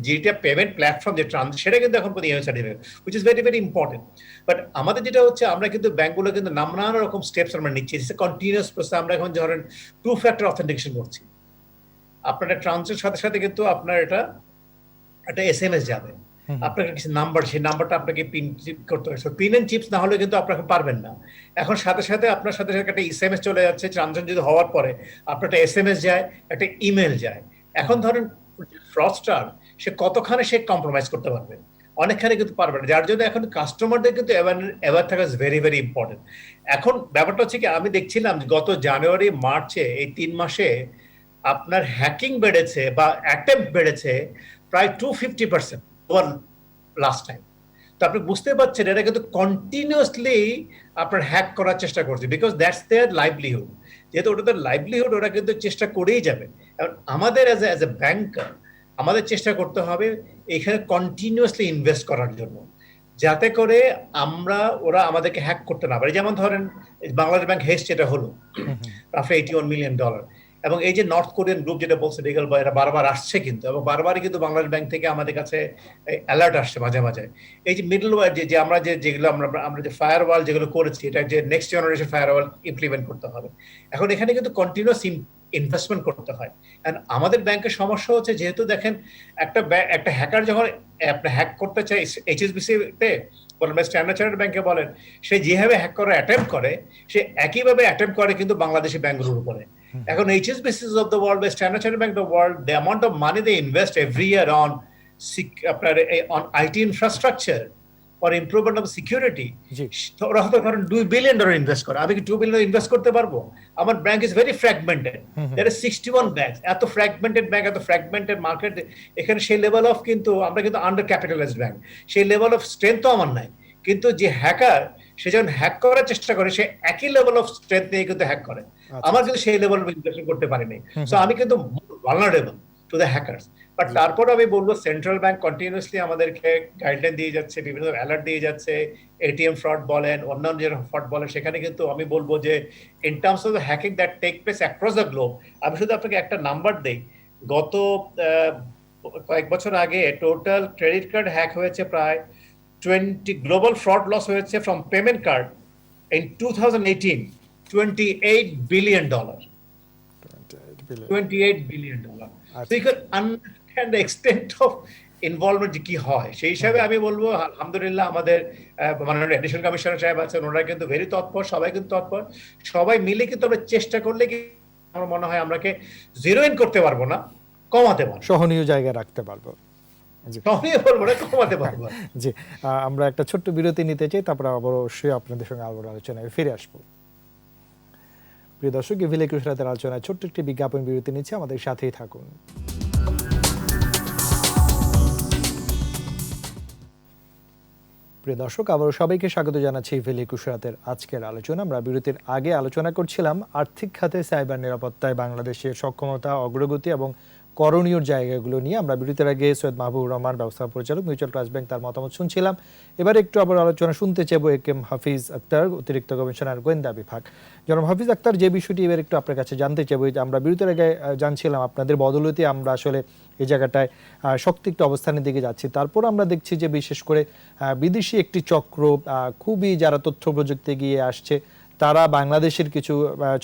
B: যেটা পেমেন্ট প্ল্যাটফর্ম, যে সেটা কিন্তু এখন EMB certified, which is very very important. But আমাদের যেটা হচ্ছে, আমরা কিন্তু ব্যাংকগুলো কিন্তু নানা রকম স্টেপস আমরা নিচ্ছি, কন্টিনিউয়াস প্রসেস। আমরা এখন ধরেন টু ফ্যাক্টর অথেন্টিকেশন করছি, আপনার ট্রানজাকশনের সাথে সাথে কিন্তু আপনার এটা একটা এসএমএস যাবে, আপনার কিছু নাম্বার, সেই নাম্বারটা আপনাকে পিন চিপ করতে হবে। পিন এন্ড চিপস না হলে কিন্তু আপনাকে পারবেন না। এখন সাথে সাথে আপনার সাথে সাথে একটা এসএমএস চলে যাচ্ছে, ট্রানজাকশন যদি হওয়ার পরে আপনার একটা এসএমএস যায়, একটা ইমেল যায়। এখন ধরেন ফ্রডস্টার সে কতখানি সে কম্প্রোমাইজ করতে পারবে, অনেকখানি কিন্তু পারবে না। যার জন্য এখন কাস্টমারদের কিন্তু অ্যাওয়ার থাকা ইজ ভেরি ভেরি ইম্পর্টেন্ট। এখন ব্যাপারটা হচ্ছে কি, আমি দেখছিলাম গত জানুয়ারি মার্চে এই 3 মাসে আপনার হ্যাকিং বেড়েছে বা অ্যাটেম্প্ট বেড়েছে প্রায় 250% ওভার লাস্ট টাইম। তো আপনি বুঝতে পারছেন এটা কিন্তু কন্টিনিউয়াসলি আপনার হ্যাক করার চেষ্টা করছে, বিকজ দ্যাটস দেয়ার লাইভলিহুড। যেহেতু ওটা তার লাইভলিহুড, ওরা কিন্তু চেষ্টা করেই যাবে। আমাদের অ্যাজ এ ব্যাংকার আমাদের চেষ্টা করতে হবে এখানে কন্টিনিউয়াসলি ইনভেস্ট করার জন্য, যাতে করে ওরা আমাদেরকে হ্যাক করতে না পারে। যেমন ধরেন বাংলাদেশ ব্যাংক হেস্ট যেটা হলো, রাফলি $81 মিলিয়ন, এবং এই যে নর্থ কোরিয়ান গ্রুপ যেটা বলছে রিগেল বা, এরা বারবার আসছে কিন্তু, এবং বারবারই কিন্তু বাংলাদেশ ব্যাংক থেকে আমাদের কাছে অ্যালার্ট আসছে মাঝে মাঝে। এই যে মিডল ওয়্যার যে আমরা যেগুলো আমরা যে ফায়ারওয়াল যেগুলো করেছি, এটা যে নেক্সট জেনারেশন ফায়ারওয়াল ইমপ্লিমেন্ট করতে হবে। এখন এখানে কিন্তু কন্টিনিউয়াস ইনভেস্টমেন্ট করতে হয়। আমাদের ব্যাংকের সমস্যা হচ্ছে, যেহেতু দেখেন একটা হ্যাকার যখন আপনি হ্যাক করতে চায় এইচএসবিসি তে বলেন বা স্ট্যান্ডার্ড চার্টার্ড ব্যাংকে বলেন, সে যেভাবে হ্যাক করার অ্যাটেম্প করে, সে একইভাবে অ্যাটেম্প করে কিন্তু বাংলাদেশি ব্যাংকগুলোর উপরে। এখন HSBCs of the world, by Standard Chartered Bank of the world, the amount of money they invest every year on IT infrastructure or improvement of security, ওরা হয়তো ধরেন $2 billion ইনভেস্ট করে। আমি কি $2 billion ইনভেস্ট করতে পারবো? আমার bank is very fragmented, there is 61 bank, এত ফ্র্যাগমেন্টেড ব্যাংক, এত ফ্র্যাগমেন্টেড মার্কেট, এখানে সেই লেভেল অফ, কিন্তু আমরা কিন্তু আন্ডার ক্যাপিটালাইজড ব্যাংক, সেই লেভেল অফ স্ট্রেংথ আমার নাই। কিন্তু যে হ্যাকার, সে যখন হ্যাক করার চেষ্টা করে, সে একই লেভেল অফ স্ট্রেংথ নিয়ে কিন্তু হ্যাক করে। আমার কিন্তু সেই লেভেল অফ ইনভেস্টমেন্ট করতে পারিনি, সো আমি কিন্তু vulnerable to the hackers. But তারপর আমি বলবো, সেন্ট্রাল ব্যাংক কন্টিনিউয়াসলি আমাদেরকে গাইডলাইন দিয়ে যাচ্ছে, বিভিন্ন অ্যালার্ট দিয়ে যাচ্ছে, এটিএম ফ্রড বলেন, অন্যান্য যে ফ্রড বলেন, সেখানে কিন্তু আমি বলবো যে in terms of the hacking that take place across the globe, আমি শুধু আপনাকে একটা নাম্বার দেই, গত কয়েক বছর আগে টোটাল ক্রেডিট কার্ড হ্যাক হয়েছে প্রায় 20, গ্লোবাল ফ্রড লস হয়েছে from payment card in 2018 $28 billion. $28 billion. So you can understand the extent of involvement কি হয়। সেই হিসাবে আমি বলবো আলহামদুলিল্লাহ আমাদের মাননীয় এডিশনাল কমিশনার সাহেব আছেন, ওনারা কিন্তু ভেরি তৎপর, সবাই কিন্তু তৎপর, সবাই মিলে কিন্তু আমরা চেষ্টা করলে কি আমার মনে হয় আমরাকে জিরো ইন করতে পারবো না, কমাতে পারবো,
A: সহনীয় জায়গায় রাখতে পারবো। জি, আমরা একটা ছোট্ট বিরতি নিতে চাই, তারপর অবশ্যই আপনাদের সঙ্গে আবার আলোচনায় ফিরে আসবো। প্রিয় দর্শক, ইভিল 21 রাতের আলোচনায় ছোট্ট একটি বিজ্ঞাপন বিরতি নিচ্ছে, আমাদের সাথেই থাকুন। প্রিয় দর্শক, আবারও সবাইকে স্বাগত জানাচ্ছি ইভিল 21 রাতের আজকের আলোচনা। আমরা বিরতির আগে আলোচনা করছিলাম আর্থিক খাতে সাইবার নিরাপত্তায় বাংলাদেশের সক্ষমতা, অগ্রগতি এবং করণীয় জায়গাগুলো নিয়ে। আমরা বিরতির আগে সৈয়দ মাহবুবুর রহমান, ব্যবস্থাপনা পরিচালক, মিউচুয়াল ট্রাস্ট ব্যাংক, তার মতামত শুনছিলাম। এবার একটু আবার আলোচনা শুনতে চাইব একেএম হাফিজ আক্তার, অতিরিক্ত কমিশনার গোয়েন্দা বিভাগ। জনাব হাফিজ আক্তার, যে বিষয়টি এবার একটু আপনার কাছে জানতে চাইব, যে আমরা বিরতির আগে জানছিলাম আপনাদের বদৌলতে আমরা আসলে এই জায়গাটায় শক্তি একটি অবস্থানের দিকে যাচ্ছি। তারপর আমরা দেখছি যে বিশেষ করে বিদেশি একটি চক্র, খুবই যারা তথ্য প্রযুক্তি গিয়ে আসছে, তারা বাংলাদেশের কিছু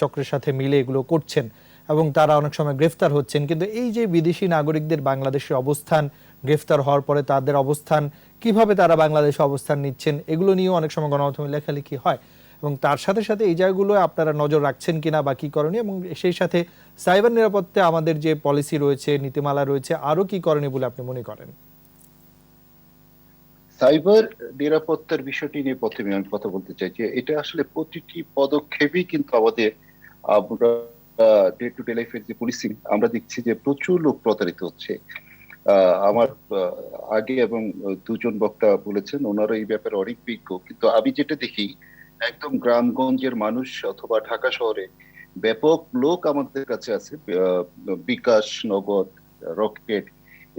A: চক্রের সাথে মিলে এগুলো করছেন এবং তারা অনেক সময় গ্রেফতার হচ্ছেন, কিন্তু এই যে বিদেশি নাগরিকদের বাংলাদেশে অবস্থান, গ্রেফতার হওয়ার পরে তাদের অবস্থান, কিভাবে তারা বাংলাদেশে অবস্থান নিচ্ছেন, এগুলো নিয়েও অনেক সময় গণমাধ্যমে লেখালেখি হয়। এবং তার সাথে সাথে এই জায়গাগুলো আপনারা নজর রাখছেন কিনা বা কি করণীয়, এবং সেই সাথে সাইবার নিরাপত্তা আমাদের যে পলিসি রয়েছে, নীতিমালা রয়েছে, আরো কি করণীয় বলে আপনি মনে করেন?
C: সাইবার নিরাপত্তার বিষয়টি নিয়ে প্রথমে আমি কথা বলতে চাই যে এটা আসলে প্রতিটি পদক্ষেপই কিন্তু আমাদের, আমরা ডে টু ডে লাইফের যে পুলিশিং আমরা দেখছি যে প্রচুর লোক প্রতারিত হচ্ছে। আমার আগে এবং দুজন বক্তা বলেছেন ওনারা এই ব্যাপারে অনেক বিজ্ঞ, কিন্তু আমি যেটা দেখি একদম গ্রামগঞ্জের মানুষ অথবা ঢাকা শহরে ব্যাপক লোক আমাদের কাছে আছে, বিকাশ, নগদ, রকেট,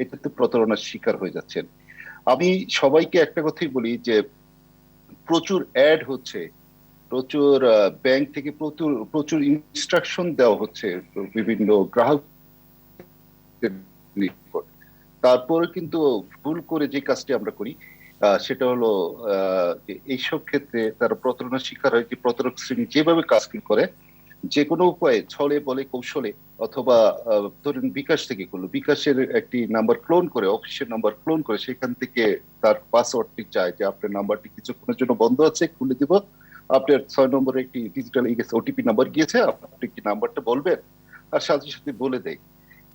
C: এটাতে প্রতারণার শিকার হয়ে যাচ্ছেন। আমি সবাইকে একটা কথাই বলি যে প্রচুর অ্যাড হচ্ছে, প্রচুর ব্যাংক থেকে প্রচুর প্রচুর ইনস্ট্রাকশন দেওয়া হচ্ছে বিভিন্ন গ্রাহক, তারপরে কিন্তু ভুল করে যে কাজটি আমরা করি সেটা হলো যে এইসব ক্ষেত্রে তারা প্রতারণার শিকার হয়। যে প্রতারক শ্রেণী যেভাবে কাজ করে যে কোনো উপায়ে, ছলে বলে কৌশলে, অথবা ধরুন বিকাশ থেকে করলো, বিকাশের একটি নাম্বার ক্লোন করে, অফিসের নাম্বার ক্লোন করে সেখান থেকে তার পাসওয়ার্ডটি চায় যে আপনার নাম্বারটি কিছুক্ষণের জন্য বন্ধ আছে, খুলে দিব, আপনার 6 নম্বরে একটি ডিজিটাল ওটিপি নাম্বার গিয়েছে, আপনি কি নাম্বারটা বলবেন, আর সাথে সাথে বলে দেয়।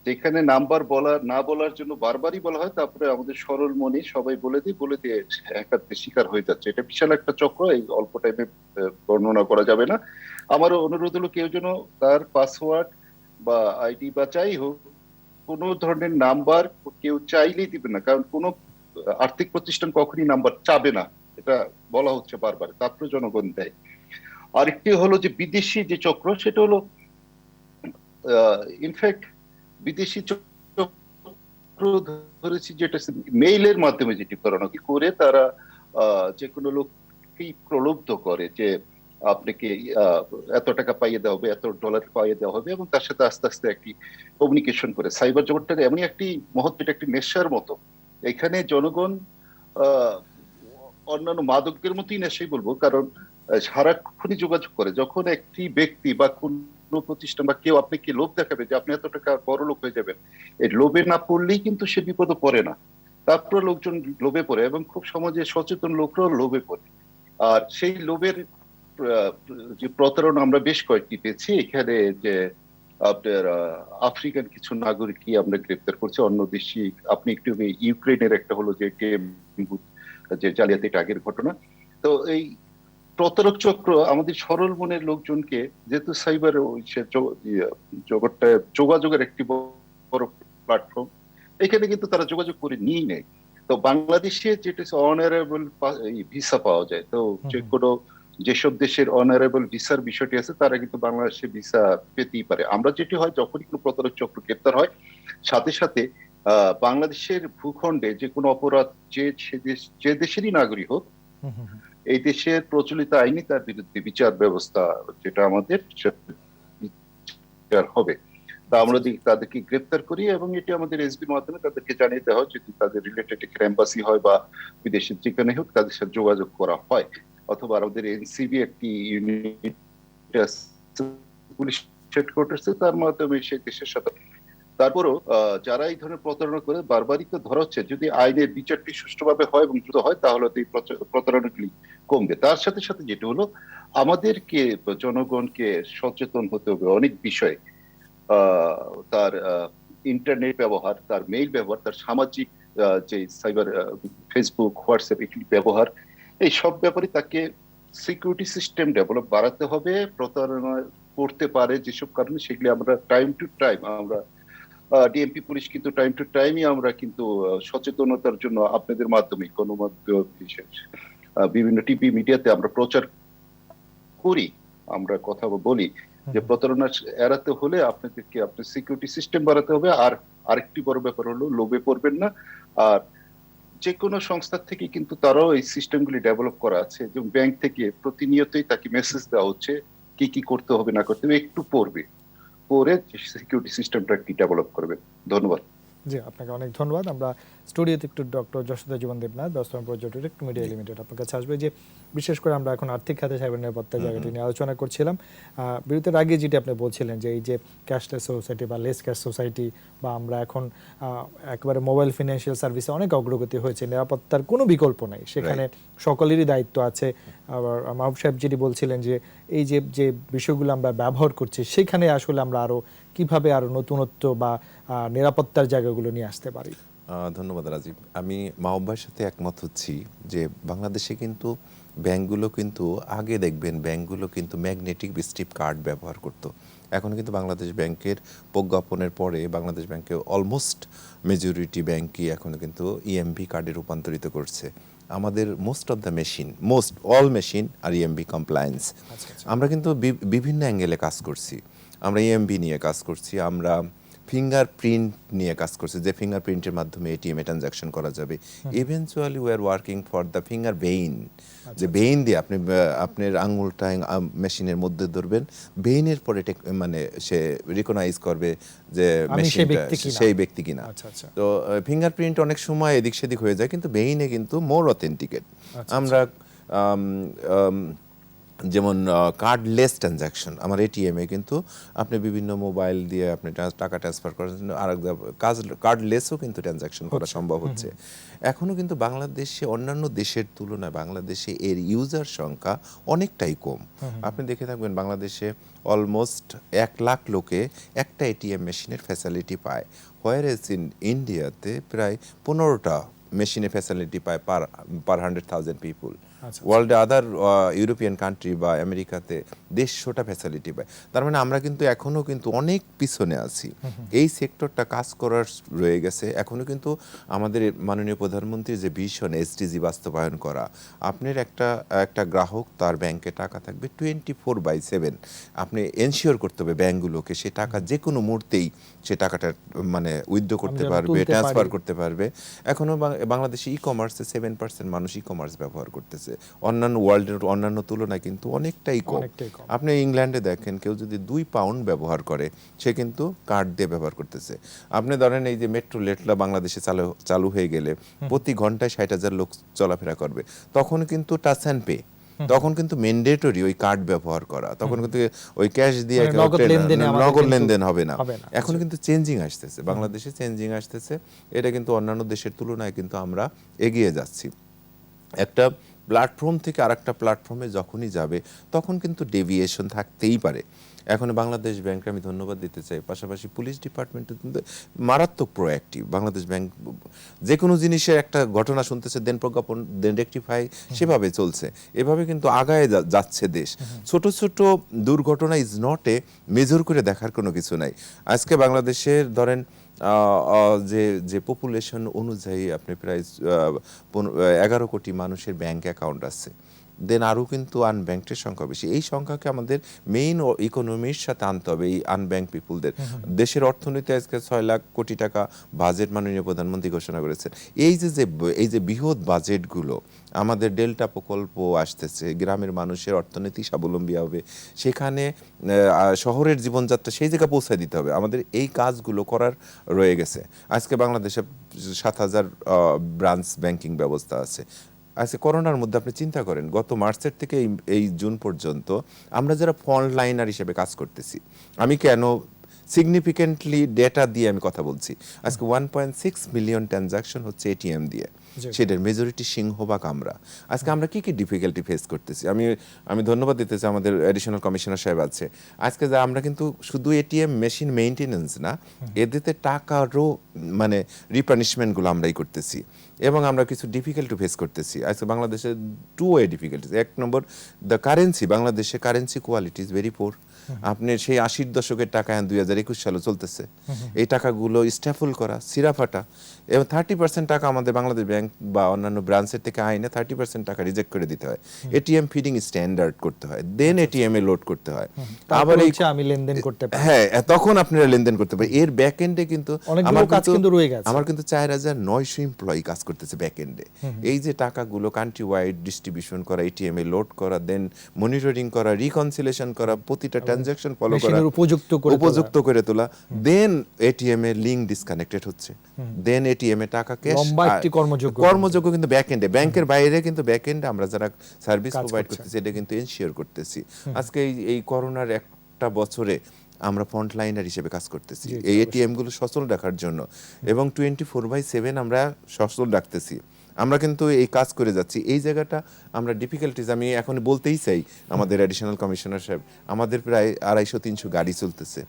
C: যেখানে নাম্বার না বলার জন্য বারবারই বলা হয়, তারপরে আমাদের সরল মনে সবাই বলে দিয়ে হ্যাকারদের শিকার হয়ে যাচ্ছে। এটা বিশাল একটা চক্র, এই অল্প টাইমে বর্ণনা করা যাবে না। আমারও অনুরোধ হলো কেউ যেন তার পাসওয়ার্ড বা আইডি বা যাই হোক কোনো ধরনের নাম্বার কেউ চাইলেই দিবে না, কারণ কোনো আর্থিক প্রতিষ্ঠান কখনই নাম্বার চাবে না, এটা বলা হচ্ছে বারবার, তারপরে জনগণ দেয়। আরেকটি হলো যে বিদেশি যে চক্র, সেটা হলো ইনফ্যাক্ট বিদেশি চক্র ধরেছি যেটা মেইলের মাধ্যমে যেটি করানো করে, তারা যে কোনো লোককেই প্রলুব্ধ করে যে আপনাকে এত টাকা পাইয়ে দেওয়া হবে, এত ডলার পাইয়ে দেওয়া হবে, এবং তার সাথে আস্তে আস্তে একটি কমিউনিকেশন করে। সাইবার জগৎটা এমনই একটি মহৎ, এটা একটি নেশার মতো। এখানে জনগণ অন্যান্য মাদকের মতোই নেশাই বলবো, কারণ সারাক্ষণই যোগাযোগ করে। যখন একটি ব্যক্তি বা কোনো প্রতিষ্ঠান বা কেউ আপনাকে লোভ দেখাবে যে আপনি এত টাকা বড় লোক হয়ে যাবেন, এই লোভে না পড়লেই কিন্তু সে বিপদে পড়ে না, তারপরে লোকজন লোভে পড়ে, এবং খুব সমাজে সচেতন লোকরাও লোভে পড়ে। আর সেই লোভের যে প্রতারণা আমরা বেশ কয়েকটি পেয়েছি এখানে, যে আপনার আফ্রিকান কিছু নাগরিকই আমরা গ্রেপ্তার করছি, অন্য দেশি। আপনি একটু ইউক্রেনের একটা হলো যে যে জালিয়াতি, এটা আগের ঘটনা। তো এই প্রতারক চক্র আমাদের সরল মনের লোকজনকে, যেহেতু সাইবার জগৎটা যোগাযোগের একটি বড় প্ল্যাটফর্ম, এখানে কিন্তু তারা যোগাযোগ করে নিয়ে নেয়। তো বাংলাদেশে যেটা অনারেবল ভিসা পাওয়া যায়, তো যে কোনো যেসব দেশের অনারেবল ভিসার বিষয়টি আছে তারা কিন্তু বাংলাদেশে ভিসা পেতেই পারে। আমরা যেটি হয়, যখনই কোনো প্রতারক চক্র গ্রেপ্তার হয়, সাথে সাথে বাংলাদেশের ভূখণ্ডে যে কোনো অপরাধ যে দেশেরই নাগরিক হোক, এই দেশের প্রচলিত আইনি তার বিরুদ্ধে বিচার ব্যবস্থা যেটা আমাদের বিচার হবে। তা আমরা তাদেরকে গ্রেপ্তার করি, এবং এটি আমাদের এসবির মাধ্যমে তাদেরকে জানিয়ে দেওয়া হয়, যদি তাদের রিলেটেড এম্বাসি হয় বা বিদেশের যেখানে হোক তাদের সাথে যোগাযোগ করা হয়। অথবা আমাদের এনসিবি একটি ইউনিট পুলিশ হেডকোয়ার্টার্স, তার মাধ্যমে সেই দেশের সাথে। তারপরও যারা এই ধরনের প্রতারণা করে বারবারই তো ধরা হচ্ছে, যদি আইনের বিচারটি সুষ্ঠুভাবে হয় এবং দ্রুত হয়, তাহলে তো এই প্রতারণাগুলি কমবে। তার সাথে সাথে যেটা হলো, আমাদেরকে জনগণকে সচেতন হতে হবে অনেক বিষয়ে। তার ইন্টারনেট ব্যবহার, তার মেইল ব্যবহার, তার সামাজিক যে সাইবার ফেসবুক, হোয়াটসঅ্যাপ এগুলি ব্যবহার, এই সব ব্যাপারে তাকে সিকিউরিটি সিস্টেম ডেভেলপ বাড়াতে হবে। প্রতারণা করতে পারে যেসব কারণে, সেগুলি আমরা টাইম টু টাইম, আমরা ডিএমপি পুলিশ কিন্তু টাইম টু টাইমই আমরা কিন্তু সচেতনতার জন্য আপনাদের মাধ্যমে, গণমাধ্যম বিশেষ বিভিন্ন টিভি মিডিয়াতে আমরা প্রচার করি, আমরা কথা বলি যে প্রতারণা এড়াতে হলে আপনাদেরকে আপনার সিকিউরিটি সিস্টেম বাড়াতে হবে। আর আরেকটি বড় ব্যাপার হলো, লোভে পড়বেন না। আর যে কোনো সংস্থা থেকে কিন্তু তারাও এই সিস্টেমগুলি ডেভেলপ করা আছে, এবং ব্যাংক থেকে প্রতিনিয়তই তাকে মেসেজ দেওয়া হচ্ছে কি কি করতে হবে, না করতে হবে, একটু পড়বে, পরে সিকিউরিটি সিস্টেমটা কি ডেভেলপ করবে। ধন্যবাদ।
A: জি, আপনাকে অনেক ধন্যবাদ। আমরা স্টুডিওতে একটু ডক্টর যশোদা জীবন দেবনাথ, ব্যবস্থাপনা পর্যটক ডিরেক্ট মিডিয়া লিমিটেড আপনার কাছে আসবে। যে বিশেষ করে আমরা এখন আর্থিক খাতে সাইবার নিরাপত্তার জায়গাটি নিয়ে আলোচনা করছিলাম। বিরতির আগে যেটি আপনি বলছিলেন যে এই যে ক্যাশলেস সোসাইটি বা লেস ক্যাশ সোসাইটি, বা আমরা এখন একেবারে মোবাইল ফিনান্সিয়াল সার্ভিসে অনেক অগ্রগতি হয়েছে, নিরাপত্তার কোনো বিকল্প নেই, সেখানে সকলেরই দায়িত্ব আছে। আবার মাহবুব সাহেব যেটি বলছিলেন যে এই যে যে বিষয়গুলো আমরা ব্যবহার করছি সেখানে আসলে আমরা আরো কিভাবে আরো নতুনত্ব বা নিরাপত্তার জায়গাগুলো নিয়ে আসতে পারি।
D: ধন্যবাদ রাজীব। আমি মাহবুব ভাইয়ের সাথে একমত হচ্ছি যে বাংলাদেশে কিন্তু ব্যাংকগুলো কিন্তু আগে দেখবেন ব্যাংকগুলো কিন্তু ম্যাগনেটিক স্ট্রিপ কার্ড ব্যবহার করতো। এখন কিন্তু বাংলাদেশ ব্যাংকের প্রজ্ঞাপনের পরে বাংলাদেশ ব্যাংকে অলমোস্ট মেজরিটি ব্যাংকই এখন কিন্তু ইএমভি কার্ডে রূপান্তরিত করছে। আমাদের most of the machine, all machine are EMV compliance. আমরা কিন্তু বিভিন্ন অ্যাঙ্গেলে কাজ করছি। আমরা ইএমভি নিয়ে কাজ করছি, আমরা ফিঙ্গারপ্রিন্ট নিয়ে কাজ করছি, যে ফিঙ্গারপ্রিন্টের মাধ্যমে এটিএম এ ট্রানজাকশন করা যাবে। Eventually we are working for the finger vein, যে বেইন দিয়ে আপনি আপনার আঙুলটা মেশিনের মধ্যে ধরবেন, বেইনের পরে মানে সে রিকগনাইজ করবে যে মেশিনটা সেই ব্যক্তি কিনা। তো ফিঙ্গারপ্রিন্ট অনেক সময় এদিক সেদিক হয়ে যায়, কিন্তু বেইনে কিন্তু মোর অথেন্টিকেট। আমরা যেমন কার্ডলেস ট্রানজাকশন, আমার এটিএমে কিন্তু আপনি বিভিন্ন মোবাইল দিয়ে আপনি টাকা ট্রান্সফার করার জন্য আর কার্ডলেসও কিন্তু ট্রানজাকশন করা সম্ভব হচ্ছে। এখনও কিন্তু বাংলাদেশে অন্যান্য দেশের তুলনায় বাংলাদেশে এর ইউজার সংখ্যা অনেকটাই কম। আপনি দেখে থাকবেন বাংলাদেশে অলমোস্ট 1 লাখ লোকে একটা এটিএম মেশিনের ফ্যাসিলিটি পায়, হোয়ার এজ ইন ইন্ডিয়াতে প্রায় 15টা মেশিনের ফ্যাসিলিটি পায় পার 100,000 পিপুল। ওয়ার্ল্ডে আদার ইউরোপিয়ান কান্ট্রি বা আমেরিকাতে 150টা ফ্যাসিলিটি পায়। তার মানে আমরা কিন্তু এখনও কিন্তু অনেক পিছনে আছি। এই সেক্টরটা কাজ করার রয়ে গেছে। এখনও কিন্তু আমাদের মাননীয় প্রধানমন্ত্রীর যে ভিশন এসডিজি বাস্তবায়ন করা, আপনার একটা গ্রাহক তার ব্যাংকে টাকা থাকবে 24/7। আপনি এনশিওর করতে হবে ব্যাংকগুলোকে সে টাকা যে কোনো মুহূর্তেই সে টাকাটা মানে উইথড্র করতে পারবে, ট্রান্সফার করতে পারবে। এখনও বাংলাদেশে ই-কমার্সে 7% মানুষ ই-কমার্স ব্যবহার করতেছে, অন্যান্য ওয়ার্ল্ডের অন্যান্য তুলনায় কিন্তু অনেকটাই কম। আপনি ইংল্যান্ডে দেখেন কেউ যদি 2 পাউন্ড ব্যবহার করে সে কিন্তু কার্ড দিয়ে ব্যবহার করতেছে। আপনি ধরেন এই যে মেট্রো রেলটা বাংলাদেশে চালু হয়ে গেলে প্রতি ঘন্টায় 60,000 লোক চলাফেরা করবে, তখন কিন্তু টাচ অ্যান্ড পে, তখন কিন্তু ম্যান্ডেটরি ওই কার্ড ব্যবহার করা, তখন কিন্তু ওই ক্যাশ দিয়ে নগদ লেনদেন হবে না। এখন কিন্তু চেঞ্জিং আসতেছে, বাংলাদেশে চেঞ্জিং আসতেছে। এটা কিন্তু অন্যান্য দেশের তুলনায় কিন্তু আমরা এগিয়ে যাচ্ছি। একটা প্ল্যাটফর্ম থেকে আরেকটা প্ল্যাটফর্মে যখনই যাবে তখন কিন্তু ডেভিয়েশন থাকতেই পারে। এখন বাংলাদেশ ব্যাংকে আমি ধন্যবাদ দিতে চাই, পাশাপাশি পুলিশ ডিপার্টমেন্ট কিন্তু মারাত্মক প্রোঅ্যাক্টিভ। বাংলাদেশ ব্যাংক যে কোনো জিনিসের একটা ঘটনা শুনতেছে, দেন প্রজ্ঞাপন, দেন রেকটিফাই, সেভাবে চলছে। এভাবে কিন্তু আগায় যাচ্ছে দেশ। ছোট ছোট দুর্ঘটনা ইজ নট এ মেজর করে দেখার কোনো কিছু নাই। আজকে বাংলাদেশের ধরেন যে পপুলেশন অনুযায়ী আপনি প্রায় 11 কোটি মানুষের ব্যাংক অ্যাকাউন্ট আছে, দেন আরও কিন্তু আনব্যাংকের সংখ্যা বেশি। এই সংখ্যাকে আমাদের মেইন ইকোনমির সাথে আনতে হবে, এই আনব্যাংক পিপুলদের। দেশের অর্থনীতি আজকে 6 লাখ কোটি টাকা বাজেট মাননীয় প্রধানমন্ত্রী ঘোষণা করেছেন। এই যে বৃহৎ বাজেটগুলো, আমাদের ডেল্টা প্রকল্প আসতেছে, গ্রামের মানুষের অর্থনীতি স্বাবলম্বী হবে, সেখানে শহরের জীবনযাত্রা সেই জায়গায় পৌঁছে দিতে হবে। আমাদের এই কাজগুলো করার রয়ে গেছে। আজকে বাংলাদেশে 7,000 ব্রাঞ্চ ব্যাংকিং ব্যবস্থা আছে। আজকে করোনার মধ্যে আপনি চিন্তা করেন, গত মার্চের থেকে এই জুন পর্যন্ত আমরা যারা ফ্রন্টলাইনার হিসেবে কাজ করতেছি, আমি কেন সিগনিফিকেন্টলি ডেটা দিয়ে আমি কথা বলছি, আজকে 1.6 মিলিয়ন ট্রানজাকশন হচ্ছে এটিএম দিয়ে, সেটার মেজরিটি সিংহভাগ আমরা। আজকে আমরা কি ডিফিকাল্টি ফেস করতেছি, আমি ধন্যবাদ দিতে চাই আমাদের অ্যাডিশনাল কমিশনার সাহেব আছে। আজকে যা আমরা কিন্তু শুধু এটিএম মেশিন মেইনটেনেন্স না, এদেরতে টাকারও মানে রিপানিশমেন্টগুলো আমরাই করতেছি, এবং আমরা কিছু ডিফিকাল্টি ফেস করতেছি। আজকে বাংলাদেশে 2 way difficulties. 1 number, the currency, বাংলাদেশে currency quality is very poor. আপনি সেই 80-র দশকের টাকা 2021 সালে চলতেছে, এই টাকাগুলো স্ট্যাফল করা, সিরাফাটা, এবং 30% টাকা আমাদের বাংলাদেশ ব্যাংক বা অন্যান্য ব্রাঞ্চের থেকে আইনে 30% টাকা রিজেক্ট করে দিতে হয়। এটিএম ফিডিং স্ট্যান্ডার্ড করতে হয়, দেন এটিএম এ লোড করতে হয়, আবার আমি লেনদেন করতে পারি, হ্যাঁ তখন আপনারা লেনদেন করতে পারেন। এর ব্যাক এন্ডে কিন্তু আমার কিন্তু 4,900 এমপ্লয়ি কাজ করতেছে ব্যাক এন্ডে। এই যে টাকাগুলো কান্ট্রি ওয়াইড ডিস্ট্রিবিউশন করা, এটিএম এ লোড করা, দেন মনিটরিং করা, রিকনসিলেশন করা, প্রতিটা ট্রানজাকশন ফলো করা,
A: মেশিনের উপযুক্ত
D: করে তোলা, দেন এটিএম এর লিংক ডিসকানেক্টেড হচ্ছে, দেন এটিএম এ টাকা ক্যাশ
A: লম্বা একটি
D: কর্মযোগ্য কিন্তু ব্যাকএন্ডে, ব্যাংকের বাইরে কিন্তু ব্যাকএন্ডে আমরা যারা সার্ভিস
A: কাজ
D: প্রোভাইড
A: করছে।
D: করতেছি এটা কিন্তু এনশিওর করতেছি। আজকে এই করোনার একটা বছরে আমরা ফ্রন্ট লাইনার হিসেবে কাজ করতেছি
A: জি,
D: এই এটিএম গুলো সচল রাখার জন্য, এবং 24/7 আমরা সচল রাখতেছি। আমরা কিন্তু এই কাজ করে যাচ্ছি। এই জায়গাটা আমরা ডিফিকাল্টিজ আমি এখন বলতেই চাই, আমাদের অ্যাডিশনাল কমিশনার সাহেব, আমাদের প্রায় 250-300 গাড়ি চলতেছে,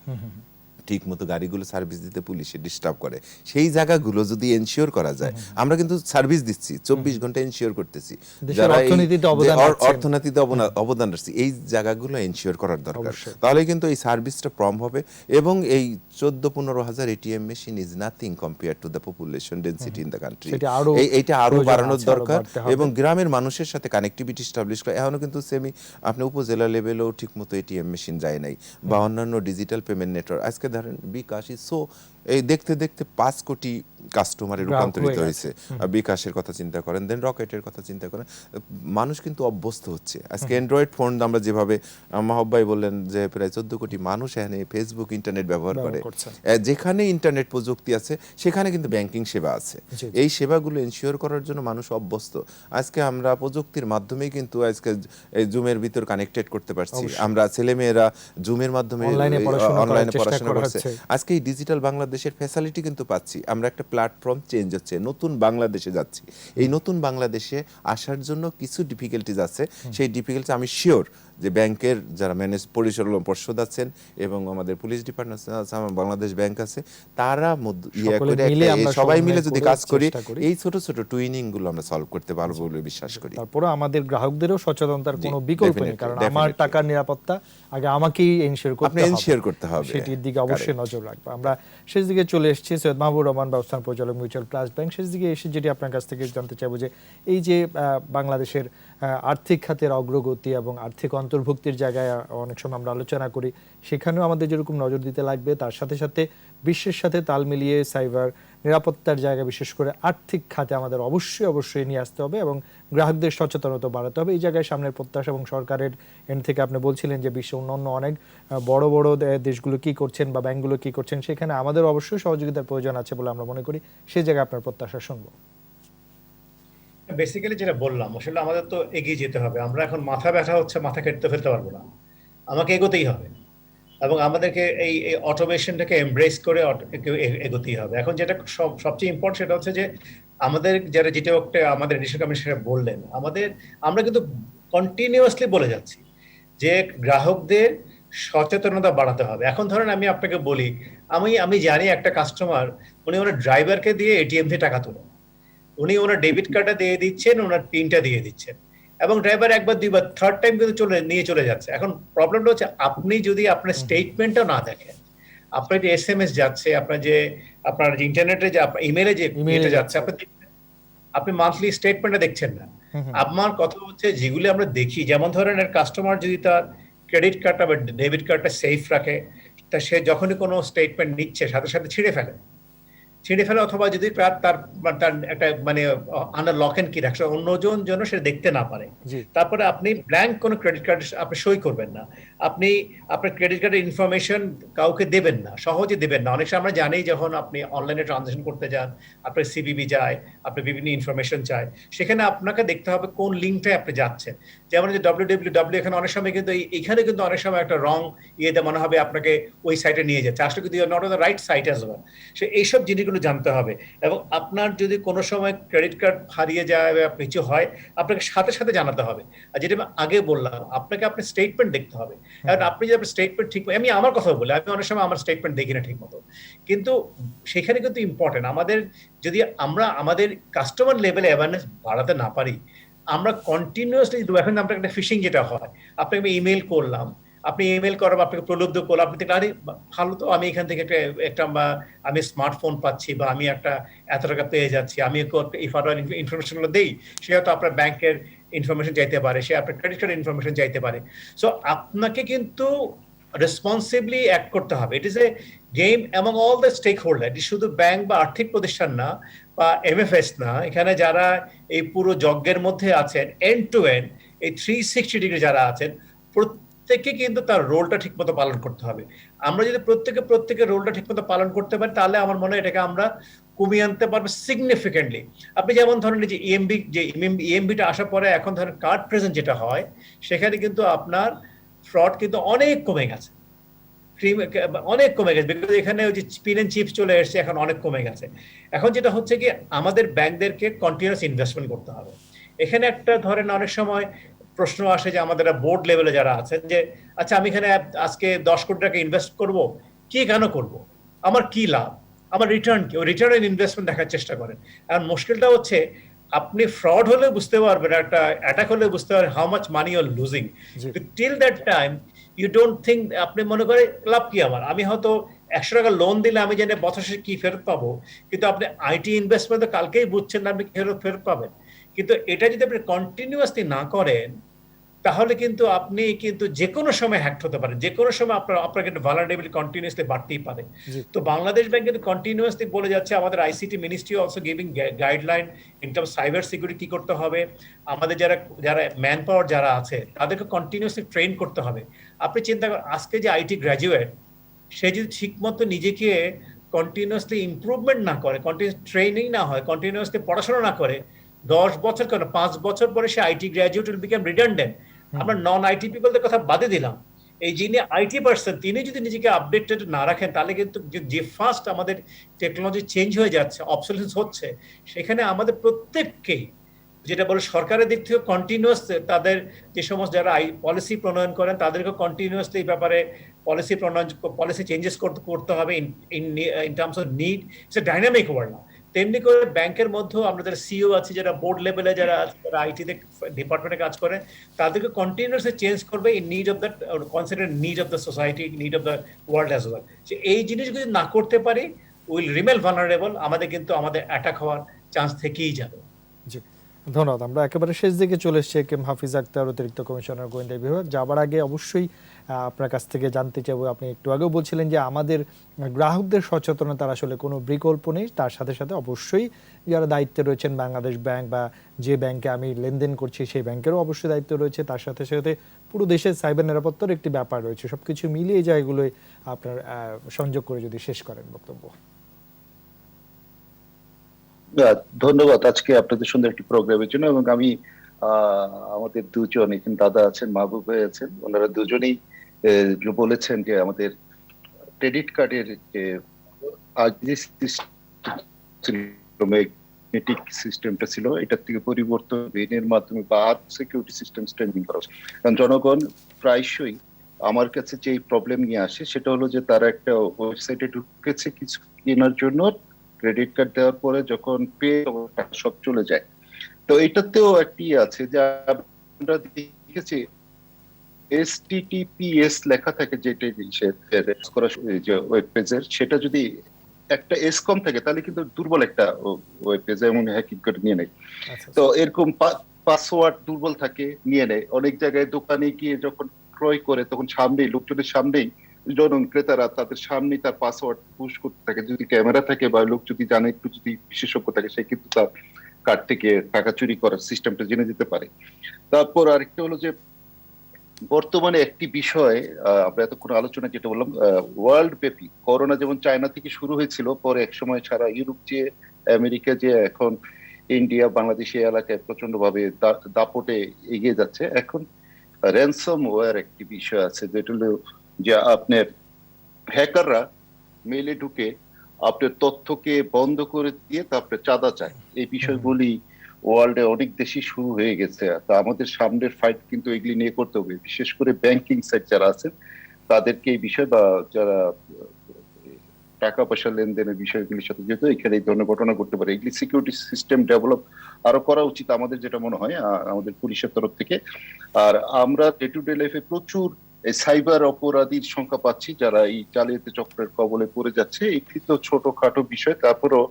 D: ঠিক মতো গাড়িগুলো সার্ভিস দিতে পুলিশে ডিস্টার্ব করে। সেই জায়গাগুলো যদি এনশিওর করা যায়, আমরা কিন্তু সার্ভিস দিচ্ছি 24 ঘন্টা এনশিওর করতেছি,
A: দেশের
D: যারা
A: অর্থনীতিতে অবদান রাখছেন।
D: অর্থনীতিতে অবদান রাখছি, এই জায়গাগুলো এনশিওর করার দরকার।
A: অবশ্যই।
D: তাহলে কিন্তু এই সার্ভিসটা প্রম হবে, এবং এই 14-15 হাজার ATM machine is nothing compare to the population density in the country.
A: সেটা আরো
D: এইটা আরো
A: প্রয়োজন
D: বাড়ানোর
A: আছে, আরো
D: দরকার,
A: বাড়তে হবে।
D: এবং গ্রামের মানুষের সাথে কানেক্টিভিটি এস্টাবলিশ করা। এখনো কিন্তু আপনি উপজেলা লেভেলেও ঠিক মতো এটিএম মেশিন যায় নাই, বা অন্যান্য ডিজিটাল পেমেন্ট নেটওয়ার্ক। আজকে ধরেন বিকাশ সো এই দেখতে দেখতে 5 কোটি কাস্টমারে
A: গ্রাহক
D: রূপান্তরিত
A: হয়ে
D: হয়েছে। বিকাশের কথা চিন্তা করেন, দেন রকেটের কথা চিন্তা করেন, মানুষ কিন্তু অভ্যস্ত হচ্ছে। আজকে অ্যান্ড্রয়েড ফোন আমরা যেভাবে মাহব ভাই বললেন যে প্রায় 14 কোটি মানুষ এখানে ফেসবুক ইন্টারনেট ব্যবহার করে,
A: করছে।
D: যেখানে ইন্টারনেট প্রযুক্তি আছে সেখানে কিন্তু ব্যাংকিং সেবা আছে।
A: জি।
D: এই সেবাগুলো এনশিওর করার জন্য মানুষ অভ্যস্ত। আজকে আমরা প্রযুক্তির মাধ্যমেই কিন্তু আজকে এই জুমের ভিতর কানেক্টেড করতে পারছি, আমরা ছেলেমেয়েরা জুমের মাধ্যমে
A: অনলাইনে
D: অনলাইনে
A: চেষ্টা
D: পড়াশোনা
A: করা
D: করছে।
A: হচ্ছে।
D: আজকে এই ডিজিটাল বাংলাদেশের ফ্যাসিলিটি কিন্তু পাচ্ছি, আমরা একটা প্ল্যাটফর্ম চেঞ্জ হচ্ছে, নতুন বাংলাদেশে যাচ্ছি। এই নতুন বাংলাদেশে আসার জন্য কিছু ডিফিকাল্টিজ আছে, সেই ডিফিকাল্টি আমি শিওর যে ব্যাংকের যারা পরিচালনা পর্ষদ আছেন এবং আমাদের পুলিশ ডিপার্টমেন্ট আছে, আমার বাংলাদেশ ব্যাংক আছে, তারা সবাই মিলে যদি কাজ করি, এই ছোট ছোট টুইনিং গুলো আমরা সলভ করতে পারবো বলে বিশ্বাস করি।
A: তারপরে আমাদের গ্রাহকদেরও সচেতনতার কোনো
D: জি,
A: বিকল্প নেই,
D: definitely,
A: কারণ আমার
D: definitely।
A: টাকার নিরাপত্তা আগে আমাকেই এনশিওর
D: করতে হবে,
A: সেটির দিকে অবশ্যই নজর রাখবো। আমরা শেষ দিকে চলে এসেছি। সৈয়দ মাহবুবুর রহমান, ব্যবস্থাপনা পরিচালক, মিউচুয়াল ট্রাস্ট ব্যাংক। শেষ দিকে এসে যেটি আপনার কাছ থেকে জানতে চাইবো যে এই যে বাংলাদেশের আর্থিক খাতের অগ্রগতি এবং আর্থিক অন্তর্ভুক্তির জায়গায় অনেক সময় আমরা আলোচনা করি, সেখানেও আমাদের যেরকম নজর দিতে লাগবে, তার সাথে সাথে বিশ্বের সাথে তাল মিলিয়ে সাইবার নিরাপত্তার জায়গা, বিশেষ করে আর্থিক খাতে আমাদের অবশ্যই নিয়ে আসতে হবে এবং গ্রাহকদের সচেতনতা বাড়াতে হবে। এই জায়গায় সামনের প্রত্যাশা এবং সরকারের এন্ড থেকে আপনি বলছিলেন যে বিশ্ব অন্যান্য অনেক বড় বড় দেশগুলো কি করছেন বা ব্যাংকগুলো কি করছেন, সেখানে আমাদের অবশ্যই সহযোগিতার প্রয়োজন আছে বলে আমরা মনে করি। সেই জায়গায় আপনার প্রত্যাশা শুনবো।
B: বেসিক্যালি যেটা বললাম, আসলে আমাদের তো এগিয়ে যেতে হবে। আমরা এখন মাথা ব্যথা হচ্ছে, মাথা কেটে ফেলতে পারবো না, আমাকে এগোতেই হবে, এবং আমাদেরকে এই অটোমেশনটাকে এমব্রেস করে এগোতেই হবে। এখন যেটা সবচেয়ে ইম্পর্টেন্ট সেটা হচ্ছে যে আমাদের যেটা আমাদের এডিশনাল কমিশনার বললেন, আমরা কিন্তু কন্টিনিউয়াসলি বলে যাচ্ছি যে গ্রাহকদের সচেতনতা বাড়াতে হবে। এখন ধরেন আমি আপনাকে বলি, আমি জানি একটা কাস্টমার, উনি ওনার ড্রাইভারকে দিয়ে এটিএম থেকে টাকা তোলেন, উনি ওনার ডেবিট কার্ডটা দিয়ে দিচ্ছেন, ওনার পিনটা দিয়ে দিচ্ছেন, এবং ড্রাইভার একবার দুইবার থার্ড টাইম কিন্তু নিয়ে চলে যাচ্ছে। এখন প্রবলেমটা হচ্ছে আপনি যদি আপনার স্টেটমেন্টটা না দেখেন, আপনার যে এসএমএস যাচ্ছে, আপনার যে ইন্টারনেটে যে ইমেলে যে এটা যাচ্ছে, আপনি মান্থলি স্টেটমেন্টটা দেখছেন না। আমার কথা হচ্ছে যেগুলি আমরা দেখি, যেমন ধরেন কাস্টমার যদি তার ক্রেডিট কার্ডটা বা ডেবিট কার্ডটা সেফ রাখে, তা সে যখনই কোনো স্টেটমেন্ট নিচ্ছে সাথে সাথে ছিঁড়ে ফেলে, অথবা যদি তার একটা আন্ডার লক এন্ড কি রাখছে, অন্যজন যেন সে দেখতে না পারে। তারপরে আপনি ব্ল্যাঙ্ক কোনো ক্রেডিট কার্ড আপনি সই করবেন না, আপনি আপনার ক্রেডিট কার্ডের ইনফরমেশন কাউকে দেবেন না, সহজে দেবেন না। অনেক সময় আমরা জানি যখন আপনি অনলাইনে ট্রানজাকশন করতে যান, আপনার সিবিবি যায়, আপনি বিভিন্ন ইনফরমেশন চায়, সেখানে আপনাকে দেখতে হবে কোন লিঙ্কটায় আপনি যাচ্ছেন। যেমন যে www, এখানে অনেক সময় কিন্তু এইখানে কিন্তু অনেক সময় একটা রং ইয়েতে মনে হবে আপনাকে ওই সাইটে নিয়ে যাচ্ছে, আসলে কিন্তু not on the right site as well. সে এইসব জিনিসগুলো জানতে হবে। এবং আপনার যদি কোনো সময় ক্রেডিট কার্ড হারিয়ে যায় বা কিছু হয়, আপনাকে সাথে সাথে জানাতে হবে। আর যেটা আমি আগে বললাম, আপনাকে আপনার স্টেটমেন্ট দেখতে হবে। এখন আপনি যদি আপনার স্টেটমেন্ট ঠিক, আমি আমার কথা বলি, আমি অনেক সময় আমার স্টেটমেন্ট দেখি না ঠিক মতো, কিন্তু সেখানে কিন্তু ইম্পর্টেন্ট আমাদের, যদি আমরা আমাদের কাস্টমার লেভেলে অ্যাওয়ারনেস বাড়াতে না পারি, আমরা কন্টিনিউয়াসলি, এখন আপনার একটা ফিশিং যেটা হয়, আপনাকে আমি ইমেল করলাম, আপনি ইমেল করার, আপনাকে প্রলুব্ধ করলাম, আপনি দেখলেন আরে ভালো তো, আমি এখান থেকে একটা আমি স্মার্টফোন পাচ্ছি, বা আমি এত টাকা পেয়ে যাচ্ছি, আমি ইনফরমেশন গুলো দেই, সে হয়তো আপনার ব্যাংকের ইনফরমেশন চাইতে পারে, সে আপনার ক্রেডিট কার্ডের ইনফরমেশন চাইতে পারে। সো আপনাকে কিন্তু রেসপন্সিবলি অ্যাক্ট করতে হবে। It is a game among all the stakeholder. এটি শুধু ব্যাংক বা আর্থিক প্রতিষ্ঠান না, বা এমএফএস না, এখানে যারা এই পুরো যজ্ঞের মধ্যে আছেন, এন্ড টু এন্ড এই 360 ডিগ্রি যারা আছেন, প্রত্যেকে কিন্তু তার রোলটা ঠিকমতো পালন করতে হবে। আমরা যদি প্রত্যেকের রোলটা ঠিকমতো পালন করতে পারি, তাহলে আমার মনে হয় এটাকে আমরা কমিয়ে আনতে পারবো সিগনিফিকেন্টলি। আপনি যেমন ধরেন যে ইএমবিটা আসার পরে এখন ধরেন কার্ড প্রেজেন্ট যেটা হয়, সেখানে কিন্তু আপনার ফ্রড কিন্তু অনেক কমে গেছে, অনেক কমে গেছে, বিকজ এখানে ওই যে পিন এন্ড চিপস চলে এসেছে, এখন অনেক কমে গেছে। এখন যেটা হচ্ছে কি, আমাদের ব্যাংকদেরকে কন্টিনিউয়াস ইনভেস্টমেন্ট করতে হবে। এখানে একটা ধরেন অনেক সময় প্রশ্ন আসে যে আমাদের বোর্ড লেভেলে যারা আছেন যে, আচ্ছা আমি এখানে আজকে 10 কোটি টাকা ইনভেস্ট করব, কি কেন করব, আমার কি লাভ, আমার রিটার্ন কি, ওই রিটার্ন অন ইনভেস্টমেন্ট দেখার চেষ্টা করেন। আর মুশকিলটা হচ্ছে, আপনি ফ্রড হলে বুঝতে পারবেন, একটা অ্যাটাক হলে বুঝতে পারবেন how much money you are losing.
A: জি
B: till that time you don't think, আপনি মনে করেন লাভ কি আমার, আমি হয়তো 100 টাকা লোন দিলে আমি জানি বছর শেষে কি ফেরত পাবো, কিন্তু আপনি আইটি ইনভেস্টমেন্ট তো কালকেই বুঝছেন না আপনি কি ফেরত পাবেন। কিন্তু এটা যদি আপনি কন্টিনিউয়াসলি না করেন, তাহলে কিন্তু আপনি কিন্তু যে কোনো সময় হ্যাক হতে পারেন, যে কোনো সময় আপনার কিন্তু ভালনারেবিলিটি কন্টিনিউয়াসলি বাড়তেই পারে।
A: জি
B: তো বাংলাদেশ ব্যাংক কিন্তু কন্টিনিউয়াসলি বলে যাচ্ছে, আমাদের ICT ministry also giving guideline in terms cyber security কি করতে হবে, আমাদের যারা যারা ম্যান পাওয়ার যারা আছে তাদেরকে কন্টিনিউয়াসলি ট্রেন করতে হবে। আপনি চিন্তা করেন, আজকে যে আইটি গ্র্যাজুয়েট, সে যদি ঠিকমতো নিজেকে কন্টিনিউয়াসলি ইমপ্রুভমেন্ট না করে, কন্টিনিউয়াস ট্রেনিং না হয়, কন্টিনিউয়াসলি পড়াশোনা না করে, 10 বছর কেন 5 বছর পরে সে IT graduate will become redundant.
A: হুম
B: আমরা নন আইটি পিপলদের কথা বাদে দিলাম, এই যিনি আইটি পার্সন তিনি যদি নিজেকে আপডেটেড না রাখেন, তাহলে কিন্তু যে ফাস্ট আমাদের টেকনোলজি চেঞ্জ হয়ে যাচ্ছে, অবসোলেন্স হচ্ছে, সেখানে আমাদের প্রত্যেককেই, যেটা বলে সরকারের দিক থেকে কন্টিনিউয়াস তাদের যে সমস্ত যারা পলিসি প্রণয়ন করেন তাদেরকে কন্টিনিউয়াসলি এই ব্যাপারে পলিসি চেঞ্জেস করতে হবে in terms of need. It's a dynamic world না। তেমনি করে ব্যাংকের মধ্যেও আমরা যারা সিইও আছে, যারা বোর্ড লেভেলে যারা আইটি ডিপার্টমেন্টে কাজ করে, তাদেরকে কন্টিনিউয়াসলি চেঞ্জ করবে in need of the consider need of the society, need of the world as well. এই জিনিস যদি না করতে পারি, উইল রিমেল ভালনারেবল, আমাদের কিন্তু আমাদের অ্যাটাক হওয়ার চান্স থেকেই যাবে।
A: জি ধন্যবাদ। আমরা একেবারে শেষ দিকে চলে এসেছি। কেম হাফিজ আক্তার, অতিরিক্ত কমিশনার গোয়েন্দা বিভাগ। যাবার আগে অবশ্যই আপনার কাছ থেকে জানতে চাইবো, আপনি একটু আগেও বলছিলেন যে আমাদের গ্রাহকদের সচেতনতার আসলে কোনো বিকল্প নেই, তার সাথে সাথে অবশ্যই যারা দায়িত্বে রয়েছেন, বাংলাদেশ ব্যাংক বা যে ব্যাংকে আমি লেনদেন করছি সেই ব্যাংকেরও অবশ্যই দায়িত্ব রয়েছে, তার সাথে সাথে পুরো দেশের সাইবার নিরাপত্তার একটি ব্যাপার রয়েছে। সবকিছু মিলিয়ে জায়গাগুলোই আপনার সংযোগ করে যদি শেষ করেন বক্তব্য।
C: ধন্যবাদ আজকে আপনাদের সুন্দর একটি প্রোগ্রামের জন্য। এবং আমি আমাদের দুজন এখানে দাদা আছেন, মাহবুব ভাই আছেন, ওনারা দুজনেই বলেছেন যে আমাদের ক্রেডিট কার্ডের যে ম্যাগনেটিক সিস্টেমটা ছিল, এটা থেকে পরিবর্তন এর মাধ্যমে বা সিকিউরিটি সিস্টেম স্ট্রেংথেনিং করা হচ্ছে। কারণ জনগণ প্রায়শই আমার কাছে যে প্রবলেম নিয়ে আসে সেটা হলো যে তারা একটা ওয়েবসাইটে ঢুকেছে কিছু কেনার জন্য, ক্রেডিট কার্ড দেওয়ার পরে যখন পে সব চলে যায়। তো এটাতেও একটি আছে যে আমরা দেখেছি HTTPS লেখা থাকে, যেটা যে ওয়েব পেজের, সেটা যদি একটা এস কম থাকে তাহলে কিন্তু দুর্বল একটা ওয়েব পেজ, এমন হ্যাকিং করে নিয়ে নেয়।
A: আচ্ছা
C: তো এরকম পাসওয়ার্ড দুর্বল থাকে, নিয়ে নেয়। অনেক জায়গায় দোকানে গিয়ে যখন ক্রয় করে তখন সামনেই, লোকজনের সামনেই, ক্রেতারা তাদের সামনেই তার পাসওয়ার্ড পুশ করতে থাকে। যদি ক্যামেরা থাকে বা লোক যদি জানে, একটু যদি বিশেষজ্ঞ থাকে, সে কিন্তু তার কার্ড থেকে টাকা চুরি করার সিস্টেমটা জেনে যেতে পারে। তারপর আরেকটা হলো যে বর্তমানে একটি বিষয় আমরা এতক্ষণ আলোচনা যেটা বললাম, ওয়ার্ল্ড ব্যাপী করোনা যেমন চায়না থেকে শুরু হয়েছিল, পরে এক সময় সারা ইউরোপ যে, আমেরিকা যে, এখন ইন্ডিয়া, বাংলাদেশ এই এলাকায় প্রচন্ড ভাবে দাপটে এগিয়ে যাচ্ছে। এখন র্যানসম ওয়্যার একটি বিষয় আছে, যেটা হলো যে আপনার হ্যাকাররা মেলে ঢুকে আপনার তথ্যকে বন্ধ করে দিয়ে তারপরে চাঁদা চায়। এই বিষয়গুলি ওয়ার্ল্ডে অনেক দেশই শুরু হয়ে গেছে। তা আমাদের সামনের ফাইট কিন্তু এগুলি নিয়ে করতে হবে, বিশেষ করে ব্যাংকিং সাইট যারা আছেন তাদেরকে এই বিষয়, বা যারা টাকা পয়সা লেনদেনের বিষয়গুলির সাথে যেহেতু এখানে এই ধরনের ঘটনা ঘটতে পারে, এগুলি সিকিউরিটি সিস্টেম ডেভেলপ আরো করা উচিত আমাদের, যেটা মনে হয় আমাদের পুলিশের তরফ থেকে। আর আমরা ডে টু ডে লাইফে প্রচুর সাইবার অপরাধীর সংখ্যা পাচ্ছি যারা এই জালিয়াতি চক্রের কবলে পড়ে যাচ্ছে। একটি তো ছোটখাটো বিষয়, তারপরও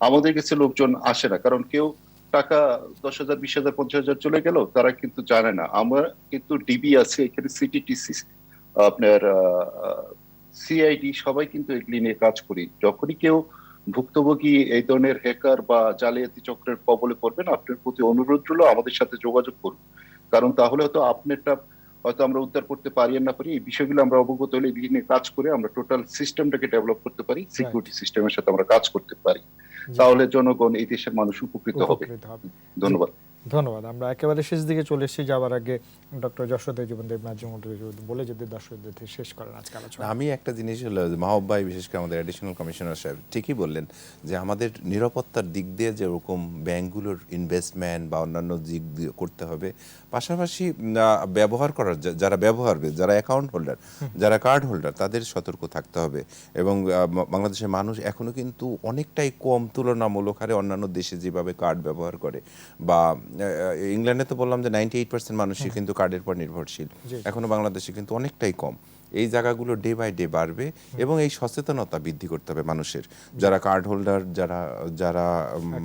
C: আমাদের কাছে লোকজন আসে না, কারণ কেউ টাকা 10,000, 20,000, 50,000 চলে গেল, তারা কিন্তু জানে না। আমরা কিন্তু ডিবি আছে এখানে, সিটিটিসি, আপনার সিআইডি, সবাই কিন্তু এগুলি নিয়ে কাজ করি। যখনই কেউ ভুক্তভোগী এই ধরনের হ্যাকার বা জালিয়াতি চক্রের কবলে পড়বেন, আপনার প্রতি অনুরোধ রইল আমাদের সাথে যোগাযোগ করুন, কারণ তাহলে হয়তো আপনারটা হয়তো আমরা উদ্ধার করতে পারি আর না পারি, এই বিষয়গুলো আমরা অবগত হলে এই নিয়ে কাজ করে আমরা টোটাল সিস্টেমটাকে ডেভেলপ করতে পারি, সিকিউরিটি সিস্টেমের সাথে আমরা কাজ করতে পারি, তাহলে জনগণ, এই দেশের মানুষ উপকৃত হবে।
A: উপকৃত হবে।
C: ধন্যবাদ।
A: ধন্যবাদ। আমরা একেবারে শেষ দিকে চলে এসেছি, যাওয়ার আগে ডক্টর যশোদা জীবন দেবনাথ বলে যদি দর্শকদের শেষ করেন আজকে আলোচনা।
D: আমি একটা জিনিস হলো মাহবুব ভাই, বিশেষ করে আমাদের অ্যাডিশনাল কমিশনার সাহেব ঠিকই বললেন যে আমাদের নিরাপত্তার দিক দিয়ে যেরকম ব্যাংকগুলোর ইনভেস্টমেন্ট বা অন্যান্য দিক দিয়ে করতে হবে, পাশাপাশি ব্যবহার করার যারা ব্যবহারবে, যারা অ্যাকাউন্ট হোল্ডার, যারা কার্ড হোল্ডার, তাদের সতর্ক থাকতে হবে। এবং বাংলাদেশের মানুষ এখনো কিন্তু অনেকটাই কম তুলনামূলক হারে অন্যান্য দেশে যেভাবে কার্ড ব্যবহার করে, বা ইংল্যান্ডে তো বললাম যে 98% মানুষই কিন্তু কার্ডের পর নির্ভরশীল, এখনো বাংলাদেশে কিন্তু অনেকটাই কম। এই জায়গাগুলো ডে বাই ডে বাড়বে এবং এই সচেতনতা বৃদ্ধি করতে হবে মানুষের, যারা কার্ড হোল্ডার, যারা যারা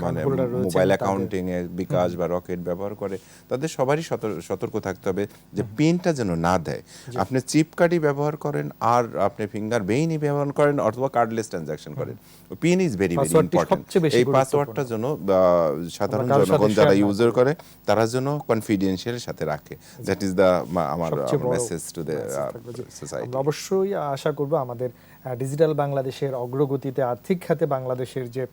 D: মানে মোবাইল অ্যাকাউন্টিং এ বিকাশ বা রকেট ব্যবহার করে, তাদের সবারই সতর্ক থাকতে হবে যে পিনটা যেন না দেয়। আপনি চিপ কার্ডই ব্যবহার করেন আর আপনি ফিঙ্গার বেইনই ব্যবহার করেন অথবা কার্ডলেস ট্রানজাকশন করেন, pin is very very important. এই পাসওয়ার্ডটা যেন সাধারণ জনগণ যারা ইউজার করে তারা যেন কনফিডেন্সিয়াল সাথে রাখে। দ্যাট ইজ দ্য আমার মেসেজ টু দ্য সোসাইটি।
A: আমরা অবশ্যই আশা করব আমাদের ডিজিটাল বাংলাদেশের অগ্রগতিতে আর্থিক খাতে বাংলাদেশের যে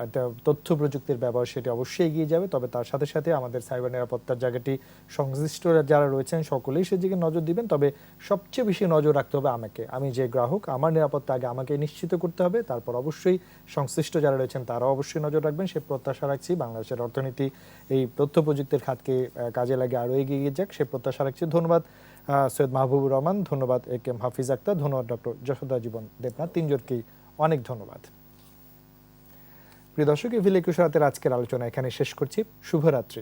A: একটা তথ্য প্রযুক্তির ব্যবহার সেটি অবশ্যই এগিয়ে যাবে। তবে তার সাথে সাথে আমাদের সাইবার নিরাপত্তার জায়গাটি সংশ্লিষ্ট যারা রয়েছেন সকলেই সেদিকে নজর দিবেন। তবে সবচেয়ে বেশি নজর রাখতে হবে আমি যে গ্রাহক, আমার নিরাপত্তা আগে আমাকে নিশ্চিত করতে হবে, তারপর অবশ্যই সংশ্লিষ্ট যারা রয়েছেন তারাও অবশ্যই নজর রাখবেন। সে প্রত্যাশা রাখছি বাংলাদেশের অর্থনীতি এই তথ্য প্রযুক্তির খাতকে কাজে লাগে আরও এগিয়ে যাক, সে প্রত্যাশা রাখছি। ধন্যবাদ সৈয়দ মাহবুবুর রহমান, ধন্যবাদ একেএম হাফিজ আক্তার, ধন্যবাদ ডক্টর যশোদা জীবন দেবনাথ, তিনজনকেই অনেক ধন্যবাদ। প্রিয় দর্শক, এভিল 21 রাতের আজকের আলোচনা এখানে শেষ করছি। শুভরাত্রি।